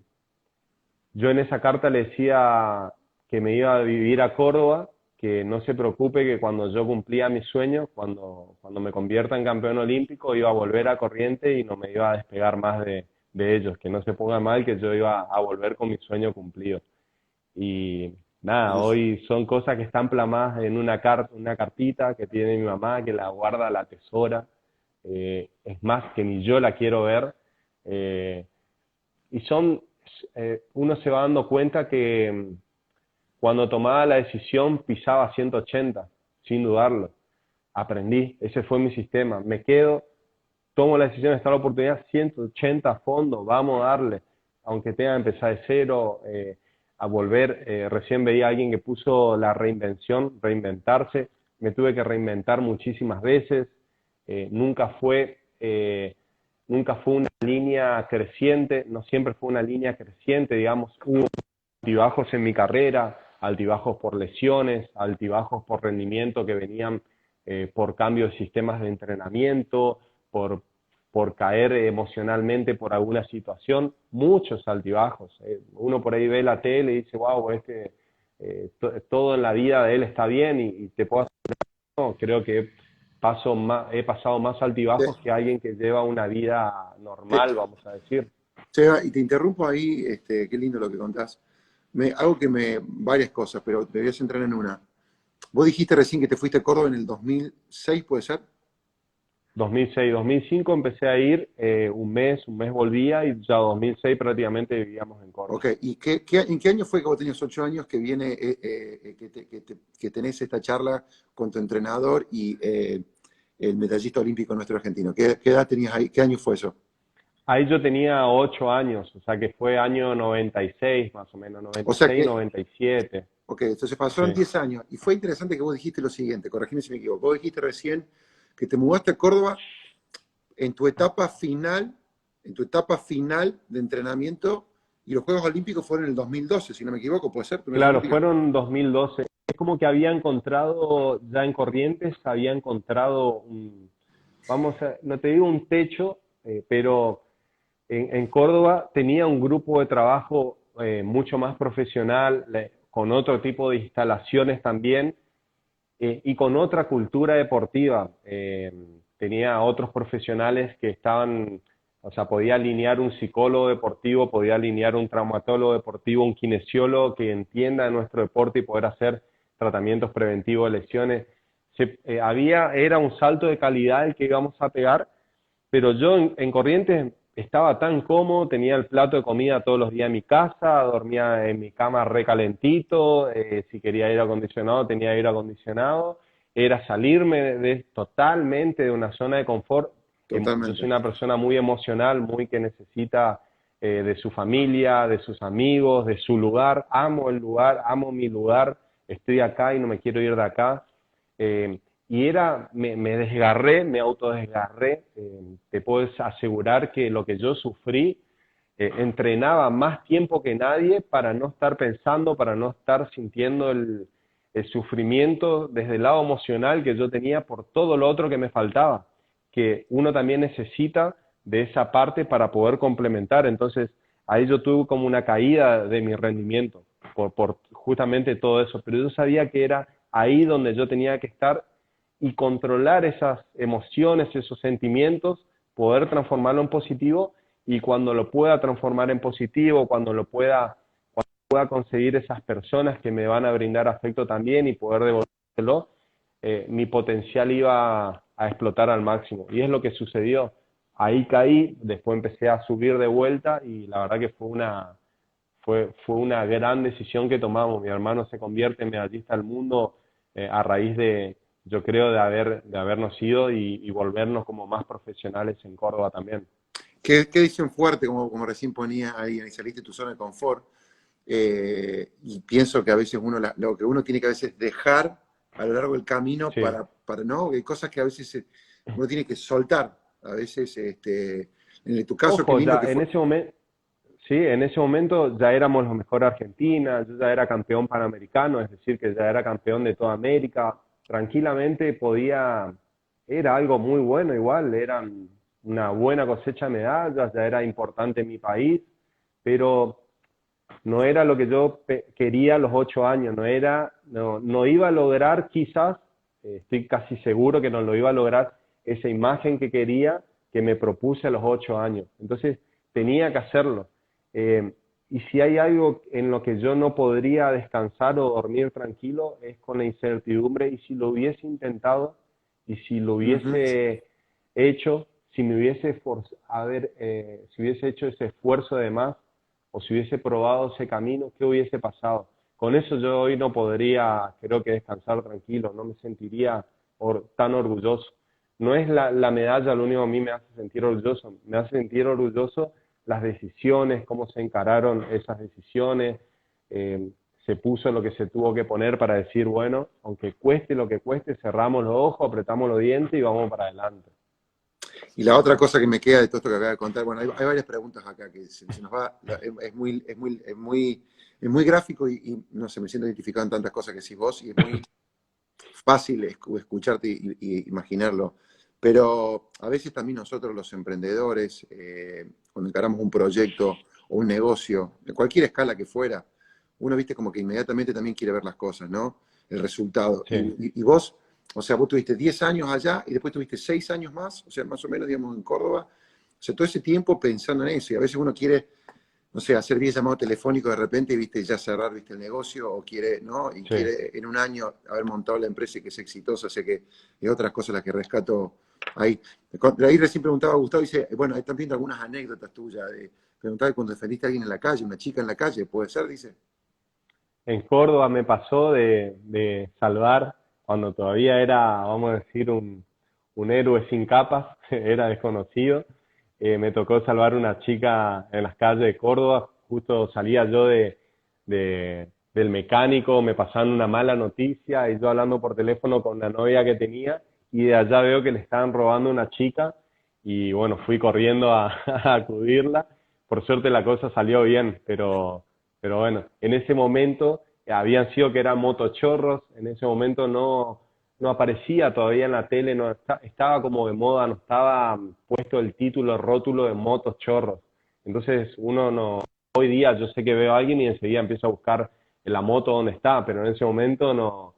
yo en esa carta le decía que me iba a vivir a Córdoba, que no se preocupe que cuando yo cumplía mis sueños, cuando me convierta en campeón olímpico, iba a volver a Corrientes y no me iba a despegar más de ellos, que no se ponga mal, que yo iba a volver con mi sueño cumplido. Y nada, Eso hoy son cosas que están plasmadas en una carta, una cartita que tiene mi mamá, que la guarda, la atesora. Es más, que ni yo la quiero ver. Eh, y son, uno se va dando cuenta que cuando tomaba la decisión pisaba 180, sin dudarlo. Aprendí, ese fue mi sistema. Me quedo, tomo la decisión, está la oportunidad, 180 a fondo, vamos a darle. Aunque tenga que empezar de cero, a volver. Recién veía a alguien que puso la reinvención, reinventarse. Me tuve que reinventar muchísimas veces. Nunca fue... nunca fue una línea creciente, no siempre fue una línea creciente, digamos, hubo altibajos en mi carrera, altibajos por lesiones, altibajos por rendimiento que venían por cambio de sistemas de entrenamiento, por caer emocionalmente por alguna situación, muchos altibajos. Uno por ahí ve la tele y dice, wow, todo en la vida de él está bien y te puedo hacer, no, creo que he pasado más te, altibajos que alguien que lleva una vida normal, te- vamos a decir. Seba, y te interrumpo ahí, qué lindo lo que contás. Varias cosas, pero te voy a centrar en una. Vos dijiste recién que te fuiste a Córdoba en el 2006, ¿puede ser? 2006, 2005 empecé a ir un mes volvía y ya 2006 prácticamente vivíamos en Córdoba. Ok, ¿y en qué año fue que vos tenías 8 años que viene, que tenés esta charla con tu entrenador y el medallista olímpico nuestro argentino? ¿Qué edad tenías ahí? ¿Qué año fue eso? Ahí yo tenía 8 años, o sea que fue año 96 más o menos, O sea 96, que, 97. ok, entonces pasaron Sí, 10 años y fue interesante que vos dijiste lo siguiente, corregime si me equivoco. Vos dijiste recién que te mudaste a Córdoba en tu etapa final, en tu etapa final de entrenamiento, y los Juegos Olímpicos fueron en el 2012, si no me equivoco, ¿puede ser? Primeros claro, Olímpicos. fueron 2012. Es como que había encontrado, ya en Corrientes, había encontrado vamos a, no te digo un techo, pero en Córdoba tenía un grupo de trabajo mucho más profesional, con otro tipo de instalaciones también, y con otra cultura deportiva. Tenía otros profesionales que estaban, o sea, podía alinear un psicólogo deportivo, podía alinear un traumatólogo deportivo, un kinesiólogo que entienda de nuestro deporte y poder hacer tratamientos preventivos de lesiones. Era un salto de calidad el que íbamos a pegar, pero yo en Corrientes estaba tan cómodo, tenía el plato de comida todos los días en mi casa, dormía en mi cama recalentito, si quería aire acondicionado tenía aire acondicionado, era salirme totalmente de una zona de confort. Yo soy Totalmente. una persona muy emocional, muy que necesita de su familia, de sus amigos, de su lugar, amo el lugar, amo mi lugar, estoy acá y no me quiero ir de acá. Eh, me desgarré, me autodesgarré. Te puedo asegurar que lo que yo sufrí, entrenaba más tiempo que nadie para no estar pensando, para no estar sintiendo el sufrimiento desde el lado emocional que yo tenía por todo lo otro que me faltaba, que uno también necesita de esa parte para poder complementar. Entonces, ahí yo tuve como una caída de mi rendimiento por justamente todo eso, pero yo sabía que era ahí donde yo tenía que estar y controlar esas emociones, esos sentimientos, poder transformarlo en positivo y cuando lo pueda transformar en positivo, cuando pueda conseguir esas personas que me van a brindar afecto también y poder devolverlo, mi potencial a explotar al máximo. Y es lo que sucedió. Ahí caí, después empecé a subir de vuelta y la verdad que fue una gran decisión que tomamos. Mi hermano se convierte en medallista del mundo a raíz de, yo creo, de habernos ido y volvernos como más profesionales en Córdoba también. Qué decisión fuerte, como recién ponía ahí, saliste de tu zona de confort. Y pienso que a veces lo que uno tiene que a veces dejar a lo largo del camino Sí. no, hay cosas que a veces uno tiene que soltar. A veces, en tu caso, qué Ojo, lindo ya que en fue. ese momento, sí, en ese momento ya éramos los mejores Argentina, yo ya era campeón panamericano, es decir, que ya era campeón de toda América. Tranquilamente podía, era algo muy bueno igual, era una buena cosecha de medallas, ya era importante en mi país, pero no era lo que yo quería a los 8 años, no iba a lograr quizás, estoy casi seguro que no lo iba a lograr esa imagen que quería, que me propuse a los 8 años. Entonces tenía que hacerlo. Eh, y si hay algo en lo que yo no podría descansar o dormir tranquilo, es con la incertidumbre. Y si lo hubiese intentado, y si lo Ujú. hubiese hecho, si me hubiese si hubiese hecho ese esfuerzo de más, o si hubiese probado ese camino, ¿qué hubiese pasado? Con eso yo hoy no podría, creo que descansar tranquilo, no me sentiría tan orgulloso. No es la medalla lo único que a mí me hace sentir orgulloso, me hace sentir orgulloso las decisiones, cómo se encararon esas decisiones, eh, se puso lo que se tuvo que poner para decir, bueno, aunque cueste lo que cueste, cerramos los ojos, apretamos los dientes y vamos para adelante. Y la otra cosa que me queda de todo esto que acabo de contar, bueno, hay varias preguntas acá que se nos va, es muy gráfico y no sé, me siento identificado en tantas cosas que decís vos y es muy fácil escucharte y imaginarlo. Pero a veces también nosotros los emprendedores, cuando encaramos un proyecto o un negocio, de cualquier escala que fuera, uno, viste, como que inmediatamente también quiere ver las cosas, ¿no? El resultado. Sí. Y vos, o sea, vos tuviste 10 años allá y después tuviste 6 años más, o sea, más o menos, digamos, en Córdoba. O sea, todo ese tiempo pensando en eso. Y a veces uno quiere, no sé, hacer 10 llamados telefónicos de repente, viste, ya cerrar, viste, el negocio, o quiere, ¿no? Y Sí. quiere en un año haber montado la empresa y que es exitosa, o sea que hay otras cosas las que rescato ahí. De ahí recién preguntaba a Gustavo, dice, bueno, ahí están viendo algunas anécdotas tuyas, preguntaba cuando defendiste a alguien en la calle, una chica en la calle, ¿puede ser? Dice. En Córdoba me pasó de salvar cuando todavía era, vamos a decir, un héroe sin capas, era desconocido. Me tocó salvar una chica en las calles de Córdoba, justo salía yo del mecánico, me pasaban una mala noticia y yo hablando por teléfono con la novia que tenía y de allá veo que le estaban robando una chica y bueno, fui corriendo a acudirla. Por suerte la cosa salió bien, pero bueno, en ese momento habían sido que eran motochorros, en ese momento no aparecía todavía en la tele, estaba como de moda, no estaba puesto el título, el rótulo de motochorros. Entonces uno no, hoy día yo sé que veo a alguien y enseguida empiezo a buscar en la moto dónde está, pero en ese momento no,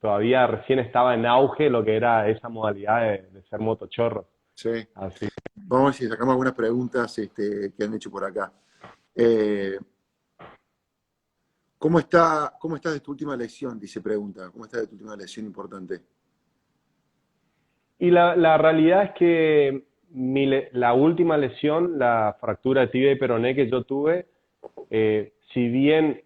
todavía recién estaba en auge lo que era esa modalidad de ser motochorro. Sí. Así. Vamos a ver si sacamos algunas preguntas que han hecho por acá. Eh, cómo está de tu última lesión? Dice pregunta. ¿Cómo está de tu última lesión importante? Y la realidad es que la última lesión, la fractura de tibia y peroné que yo tuve, si bien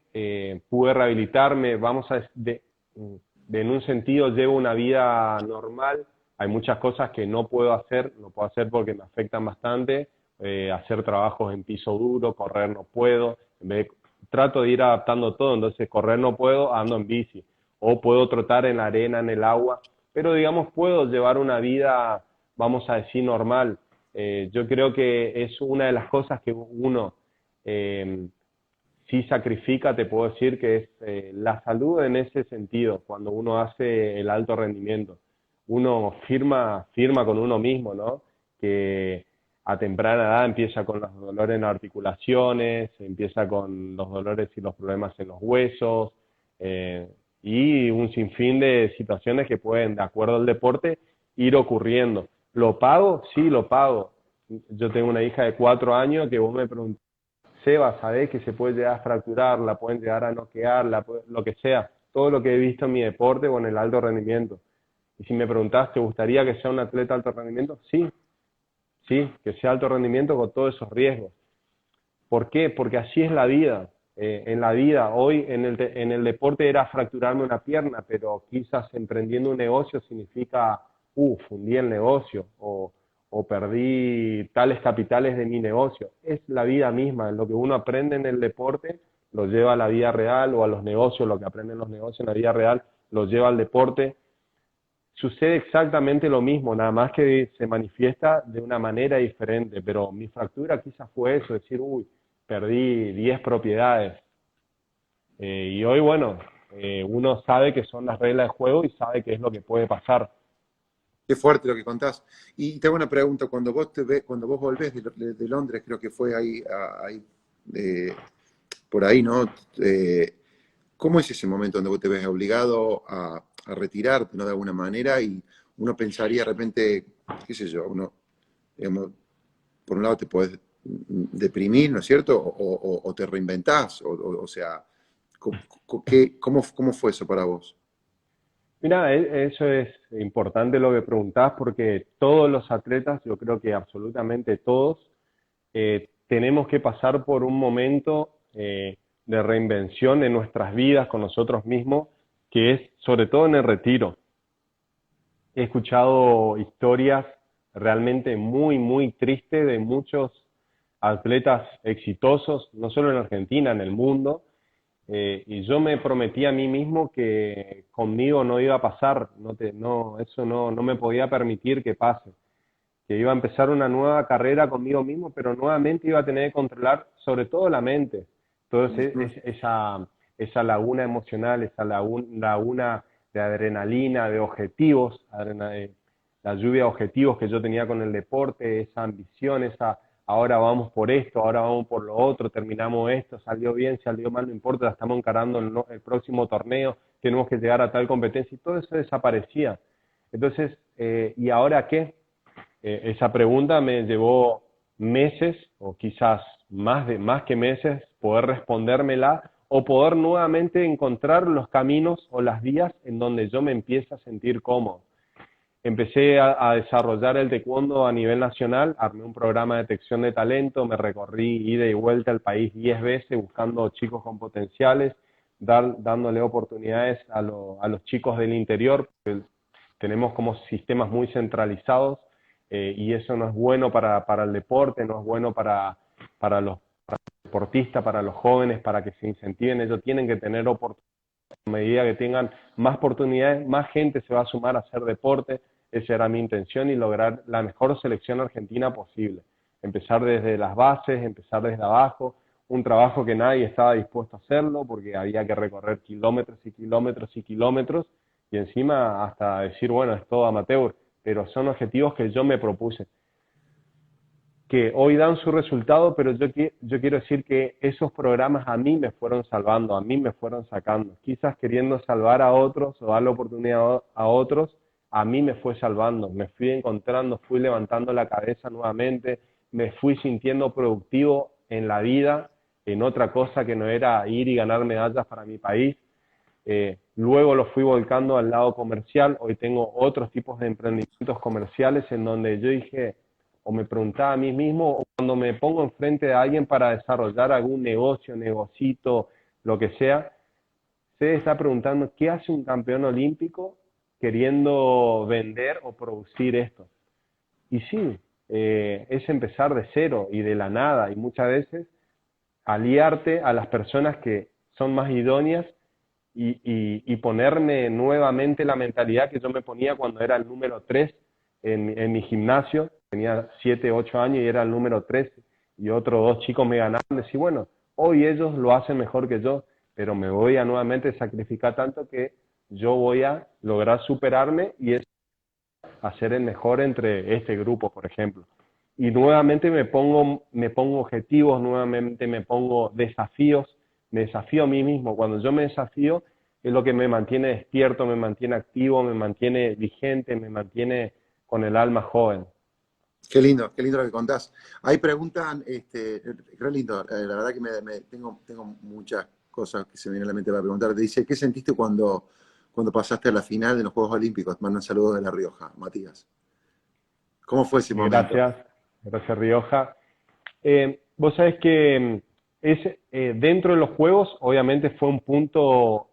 pude rehabilitarme, en un sentido llevo una vida normal, hay muchas cosas que no puedo hacer porque me afectan bastante, hacer trabajos en piso duro, correr no puedo, trato de ir adaptando todo, entonces correr no puedo, ando en bici, o puedo trotar en la arena, en el agua, pero digamos puedo llevar una vida, vamos a decir, normal. Yo creo que es una de las cosas que uno eh, sí sacrifica, te puedo decir que es la salud en ese sentido, cuando uno hace el alto rendimiento. Uno firma con uno mismo, ¿no? Que a temprana edad empieza con los dolores en las articulaciones, empieza con los dolores y los problemas en los huesos, eh, y un sinfín de situaciones que pueden, de acuerdo al deporte, ir ocurriendo. ¿Lo pago? Sí, lo pago. Yo tengo una hija de 4 años que vos me preguntás, Seba, sabés que se puede llegar a fracturar, la pueden llegar a noquear, lo que sea, todo lo que he visto en mi deporte o en el alto rendimiento. Y si me preguntás, ¿te gustaría que sea un atleta de alto rendimiento? Sí, sí, que sea alto rendimiento con todos esos riesgos. ¿Por qué? Porque así es la vida. En la vida, hoy en el deporte era fracturarme una pierna, pero quizás emprendiendo un negocio significa, fundí el negocio o perdí tales capitales de mi negocio. Es la vida misma, lo que uno aprende en el deporte lo lleva a la vida real o a los negocios, lo que aprenden los negocios en la vida real lo lleva al deporte. Sucede exactamente lo mismo, nada más que se manifiesta de una manera diferente, pero mi fractura quizás fue eso, decir, perdí 10 propiedades. Y hoy, bueno, uno sabe que son las reglas de juego y sabe qué es lo que puede pasar. Qué fuerte lo que contás. Y te hago una pregunta, cuando vos volvés de Londres, creo que fue ahí eh, por ahí, ¿no? ¿Cómo es ese momento donde vos te ves obligado a retirarte, ¿no? De alguna manera, y uno pensaría de repente, qué sé yo, uno, digamos, por un lado te podés deprimir, ¿no es cierto? O te reinventás, o sea, ¿cómo fue eso para vos? Mira, eso es importante lo que preguntás porque todos los atletas, yo creo que absolutamente todos, tenemos que pasar por un momento de reinvención en nuestras vidas con nosotros mismos, que es sobre todo en el retiro. He escuchado historias realmente muy, muy tristes de muchos atletas exitosos, no solo en Argentina, en el mundo, y yo me prometí a mí mismo que conmigo no iba a pasar, eso no me podía permitir que pase, que iba a empezar una nueva carrera conmigo mismo, pero nuevamente iba a tener que controlar sobre todo la mente. Entonces, Ujú. esa laguna emocional, esa laguna de adrenalina, de objetivos, la lluvia de objetivos que yo tenía con el deporte, esa ambición, ahora vamos por esto, ahora vamos por lo otro, terminamos esto, salió bien, salió mal, no importa, ya estamos encarando el próximo torneo, tenemos que llegar a tal competencia, y todo eso desaparecía. Entonces, ¿y ahora qué? Esa pregunta me llevó meses, o quizás más que meses, poder respondérmela o poder nuevamente encontrar los caminos o las vías en donde yo me empiezo a sentir cómodo. Empecé a desarrollar el taekwondo a nivel nacional, armé un programa de detección de talento, me recorrí ida y vuelta al país 10 veces buscando chicos con potenciales, dándole oportunidades a los chicos del interior. Tenemos como sistemas muy centralizados y eso no es bueno para el deporte, no es bueno para los deportistas, para los jóvenes, para que se incentiven. Ellos tienen que tener oportunidades. A medida que tengan más oportunidades, más gente se va a sumar a hacer deporte. Esa era mi intención y lograr la mejor selección argentina posible. Empezar desde las bases, empezar desde abajo, un trabajo que nadie estaba dispuesto a hacerlo porque había que recorrer kilómetros y kilómetros y kilómetros y encima hasta decir, bueno, es todo amateur, pero son objetivos que yo me propuse, que hoy dan su resultado, pero yo quiero decir que esos programas a mí me fueron salvando, a mí me fueron sacando. Quizás queriendo salvar a otros o dar la oportunidad a otros, a mí me fue salvando. Me fui encontrando, fui levantando la cabeza nuevamente, me fui sintiendo productivo en la vida, en otra cosa que no era ir y ganar medallas para mi país. Luego lo fui volcando al lado comercial. Hoy tengo otros tipos de emprendimientos comerciales en donde yo dije, o me preguntaba a mí mismo, o cuando me pongo enfrente de alguien para desarrollar algún negocio, negocito, lo que sea, se está preguntando, ¿qué hace un campeón olímpico queriendo vender o producir esto? Y sí, es empezar de cero y de la nada, y muchas veces aliarte a las personas que son más idóneas y ponerme nuevamente la mentalidad que yo me ponía cuando era el número 3 en mi gimnasio, tenía 7, 8 años y era el número 3 y otros dos chicos me ganaban, decir, bueno, hoy ellos lo hacen mejor que yo, pero me voy a nuevamente sacrificar tanto que yo voy a lograr superarme y es hacer el mejor entre este grupo, por ejemplo. Y nuevamente me pongo objetivos, nuevamente me pongo desafíos, me desafío a mí mismo. Cuando yo me desafío es lo que me mantiene despierto, me mantiene activo, me mantiene vigente, me mantiene con el alma joven. Qué lindo lo que contás. Ahí preguntan, re lindo, la verdad que tengo muchas cosas que se me vienen a la mente para preguntar. Te dice, ¿qué sentiste cuando pasaste a la final de los Juegos Olímpicos. Te mandan saludos de La Rioja, Matías. ¿Cómo fue ese momento? Gracias Rioja. Vos sabés que dentro de los Juegos, obviamente fue un punto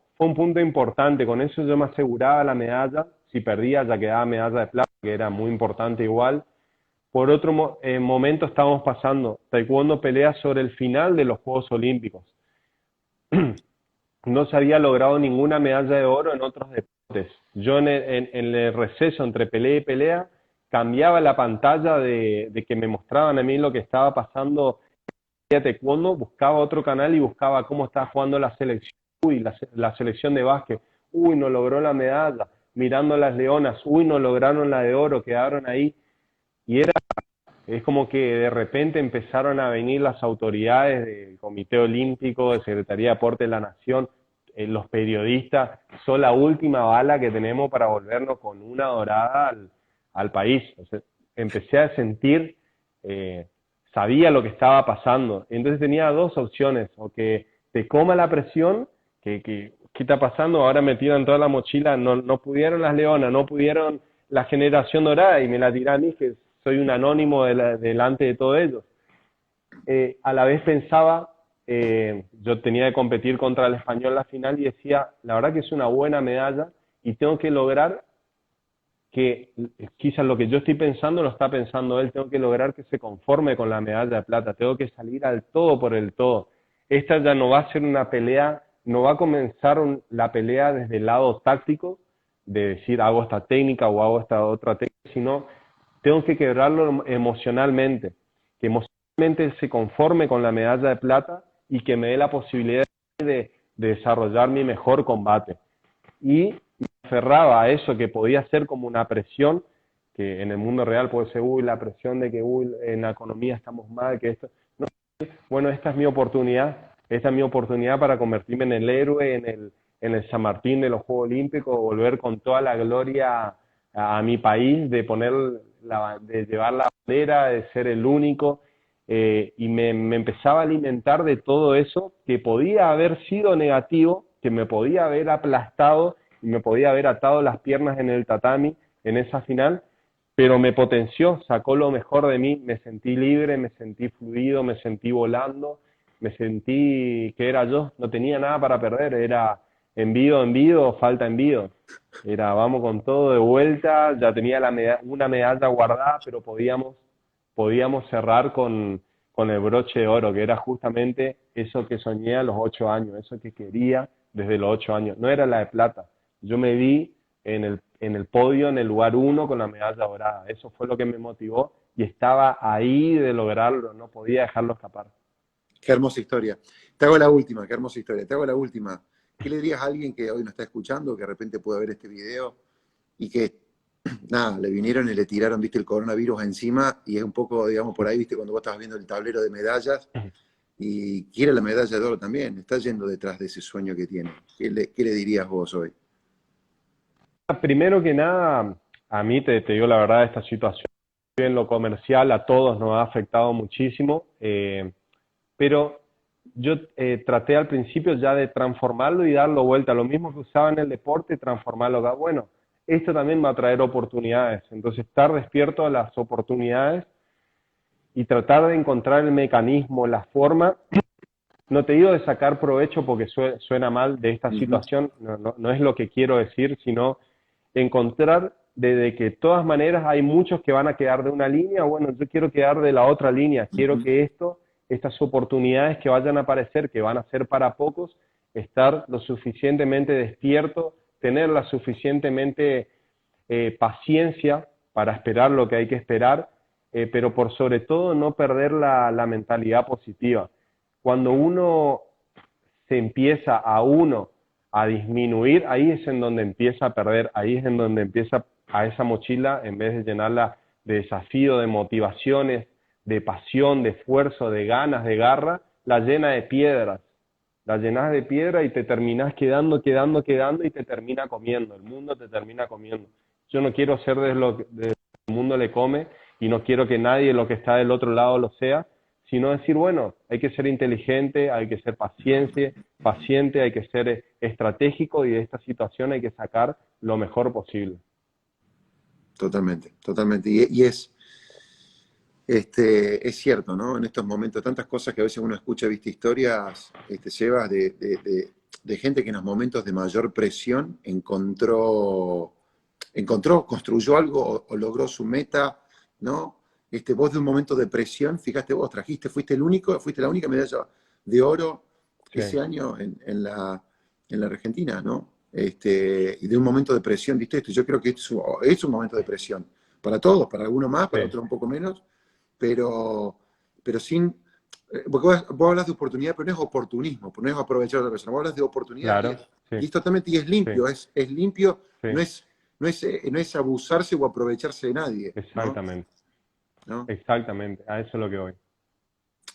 importante. Con eso yo me aseguraba la medalla. Si perdía, ya quedaba medalla de plata, que era muy importante igual. Por otro momento estábamos pasando. Taekwondo pelea sobre el final de los Juegos Olímpicos. No se había logrado ninguna medalla de oro en otros deportes. Yo en el receso entre pelea y pelea cambiaba la pantalla de que me mostraban a mí lo que estaba pasando en taekwondo, buscaba otro canal y buscaba cómo estaba jugando la selección. Uy, la selección de básquet. Uy, no logró la medalla. Mirando las leonas. Uy, no lograron la de oro, quedaron ahí. Y es como que de repente empezaron a venir las autoridades del Comité Olímpico, de Secretaría de Deporte de la Nación, los periodistas, son la última bala que tenemos para volvernos con una dorada al país. O sea, empecé a sentir, sabía lo que estaba pasando. Entonces tenía dos opciones: o que te coma la presión, ¿qué está pasando? Ahora me tiran toda la mochila, no pudieron las leonas, no pudieron la generación dorada, y me la tiran a mí, que soy un anónimo delante de todos ellos. A la vez pensaba, yo tenía que competir contra el Español en la final y decía, la verdad que es una buena medalla y tengo que lograr que, quizás lo que yo estoy pensando lo está pensando él, tengo que lograr que se conforme con la medalla de plata, tengo que salir al todo por el todo. Esta ya no va a ser una pelea, no va a comenzar la pelea desde el lado táctico, de decir hago esta técnica o hago esta otra técnica, sino tengo que quebrarlo emocionalmente, que emocionalmente él se conforme con la medalla de plata y que me dé la posibilidad de desarrollar mi mejor combate. Y me aferraba a eso que podía ser como una presión, que en el mundo real puede ser, uy, la presión de que, uy, en la economía estamos mal, que esto... No, bueno, esta es mi oportunidad para convertirme en el héroe, en el San Martín de los Juegos Olímpicos, volver con toda la gloria a mi país, de llevar la bandera, de ser el único, y me empezaba a alimentar de todo eso que podía haber sido negativo, que me podía haber aplastado y me podía haber atado las piernas en el tatami en esa final, pero me potenció, sacó lo mejor de mí, me sentí libre, me sentí fluido, me sentí volando, me sentí que era yo, no tenía nada para perder, era envío, falta envío. Era vamos con todo de vuelta, ya tenía una medalla guardada, pero podíamos cerrar con el broche de oro, que era justamente eso que soñé a los 8 años, eso que quería desde los 8 años. No era la de plata, yo me vi en el podio, en el lugar 1 con la medalla dorada. Eso fue lo que me motivó y estaba ahí de lograrlo, no podía dejarlo escapar. Qué hermosa historia. Te hago la última, qué hermosa historia. Te hago la última. ¿Qué le dirías a alguien que hoy nos está escuchando, que de repente puede ver este video y que, nada, le vinieron y le tiraron, viste, el coronavirus encima y es un poco, digamos, por ahí, viste, cuando vos estabas viendo el tablero de medallas y quiere la medalla de oro también, está yendo detrás de ese sueño que tiene? ¿Qué le dirías vos hoy? Primero que nada, a mí te digo la verdad, esta situación en lo comercial a todos nos ha afectado muchísimo, pero yo traté al principio ya de transformarlo y darlo vuelta, lo mismo que usaba en el deporte, transformarlo acá. Bueno, esto también va a traer oportunidades, entonces estar despierto a las oportunidades y tratar de encontrar el mecanismo, la forma, no te digo de sacar provecho porque suena mal de esta situación, no es lo que quiero decir, sino encontrar de que de todas maneras hay muchos que van a quedar de una línea, bueno, yo quiero quedar de la otra línea, quiero que estas oportunidades que vayan a aparecer, que van a ser para pocos, estar lo suficientemente despierto, tener la suficientemente paciencia para esperar lo que hay que esperar, pero por sobre todo no perder la mentalidad positiva. Cuando uno se empieza a disminuir, ahí es en donde empieza a perder, ahí es en donde empieza a esa mochila, en vez de llenarla de desafío, de motivaciones, de pasión, de esfuerzo, de ganas, de garra, la llena de piedras. La llenas de piedra y te terminás quedando y te termina comiendo, el mundo te termina comiendo. Yo no quiero ser de lo que el mundo le come y no quiero que nadie lo que está del otro lado lo sea, sino decir, bueno, hay que ser inteligente, hay que ser paciente, hay que ser estratégico y de esta situación hay que sacar lo mejor posible. Totalmente, totalmente. Es cierto, ¿no? En estos momentos, tantas cosas que a veces uno escucha, viste, historias, Sebas, de gente que en los momentos de mayor presión construyó algo o logró su meta, ¿no? Vos de un momento de presión, fíjate vos, fuiste la única medalla de oro Sí, ese año en la Argentina, ¿no? Y de un momento de presión, ¿viste? Yo creo que es un momento de presión para todos, para algunos más, sí, para otros un poco menos, pero, pero sin... Porque vos hablas de oportunidad, pero no es oportunismo, no es aprovechar a la persona. Vos hablas de oportunidad claro, sí, y es totalmente, y es sí, limpio, es limpio, sí, no es abusarse o aprovecharse de nadie, ¿no? exactamente, ¿No? exactamente, a eso es lo que voy.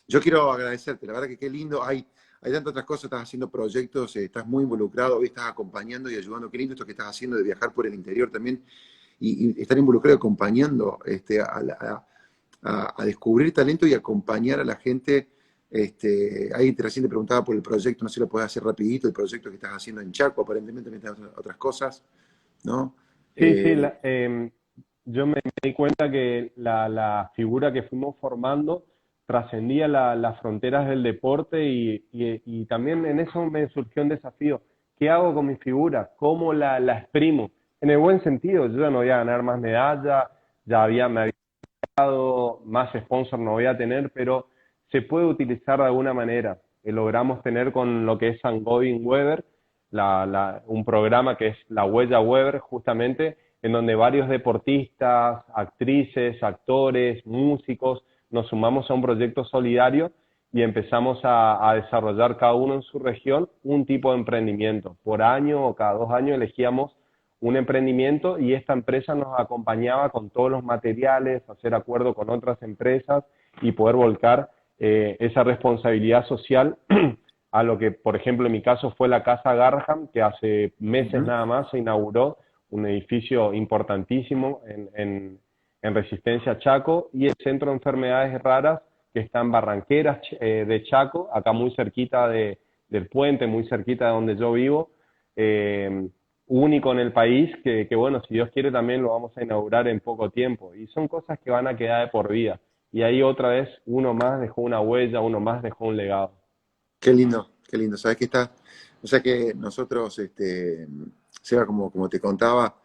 Yo quiero agradecerte, la verdad que qué lindo, hay tantas otras cosas, estás haciendo proyectos, estás muy involucrado, hoy estás acompañando y ayudando, qué lindo esto que estás haciendo de viajar por el interior también y estar involucrado acompañando a descubrir talento y acompañar a la gente. Alguien recién te preguntaba por el proyecto, no sé si lo puedes hacer rapidito, el proyecto que estás haciendo en Chaco, aparentemente también estás haciendo otras cosas, ¿no? Sí, sí, Eh, yo me di cuenta que la figura que fuimos formando trascendía las fronteras del deporte y también en eso me surgió un desafío. ¿Qué hago con mi figura? ¿Cómo la exprimo? En el buen sentido, yo ya no voy a ganar más medallas, me había dado más sponsor no voy a tener, pero se puede utilizar de alguna manera. Logramos tener con lo que es Going Weber, un programa que es la huella Weber, justamente, en donde varios deportistas, actrices, actores, músicos, nos sumamos a un proyecto solidario y empezamos a desarrollar cada uno en su región un tipo de emprendimiento. Por año o cada 2 años elegíamos un emprendimiento y esta empresa nos acompañaba con todos los materiales, hacer acuerdo con otras empresas y poder volcar esa responsabilidad social a lo que, por ejemplo, en mi caso fue la Casa Garham, que hace meses nada más se inauguró, un edificio importantísimo en Resistencia Chaco, y el Centro de Enfermedades Raras, que está en Barranqueras de Chaco, acá muy cerquita del puente, muy cerquita de donde yo vivo, único en el país, que bueno, si Dios quiere también lo vamos a inaugurar en poco tiempo, y son cosas que van a quedar de por vida, y ahí otra vez uno más dejó una huella, uno más dejó un legado. Qué lindo, qué lindo. Sabes que o sea que nosotros, Seba, como te contaba,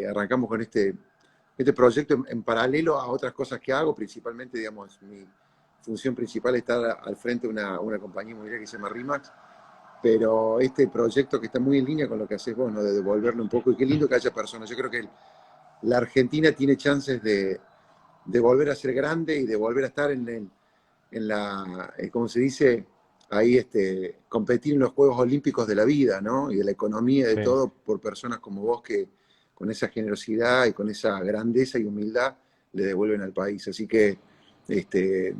arrancamos con este proyecto en paralelo a otras cosas que hago, principalmente, digamos, mi función principal es estar al frente de una compañía inmobiliaria que se llama RIMAX, pero este proyecto que está muy en línea con lo que haces vos, ¿no? De devolverle un poco, y qué lindo que haya personas. Yo creo que la Argentina tiene chances de volver a ser grande y de volver a estar como se dice, ahí competir en los Juegos Olímpicos de la vida, ¿no? Y de la economía y de Sí. todo por personas como vos que con esa generosidad y con esa grandeza y humildad le devuelven al país. Así que este,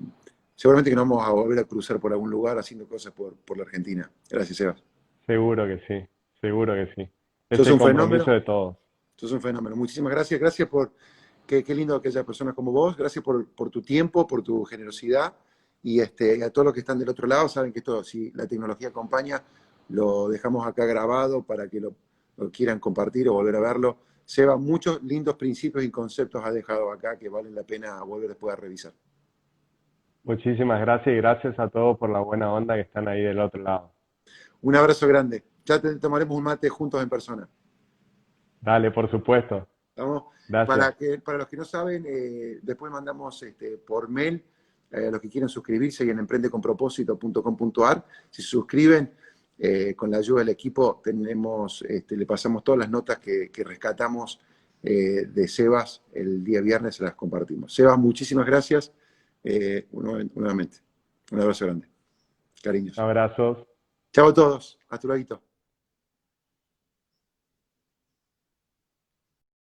seguramente que nos vamos a volver a cruzar por algún lugar haciendo cosas por la Argentina. Gracias, Sebas. Seguro que sí, seguro que sí. Es Sos el un compromiso fenómeno, de todos. sos un fenómeno. Muchísimas gracias. Gracias por, qué lindo que haya personas como vos. Gracias por tu tiempo, por tu generosidad. Y a todos los que están del otro lado, saben que esto, si la tecnología acompaña, lo dejamos acá grabado para que lo quieran compartir o volver a verlo. Seba, muchos lindos principios y conceptos ha dejado acá que valen la pena volver después a revisar. Muchísimas gracias y gracias a todos por la buena onda que están ahí del otro lado. Un abrazo grande. Ya tomaremos un mate juntos en persona. Dale, por supuesto. ¿Estamos? Gracias. Para los que no saben, después mandamos por mail a los que quieren suscribirse y en emprendeconpropósito.com.ar. Si se suscriben, con la ayuda del equipo, le pasamos todas las notas que rescatamos de Sebas el día viernes, se las compartimos. Sebas, muchísimas gracias nuevamente. Un abrazo grande. Cariños. Abrazos. Chao a todos. Hasta luego.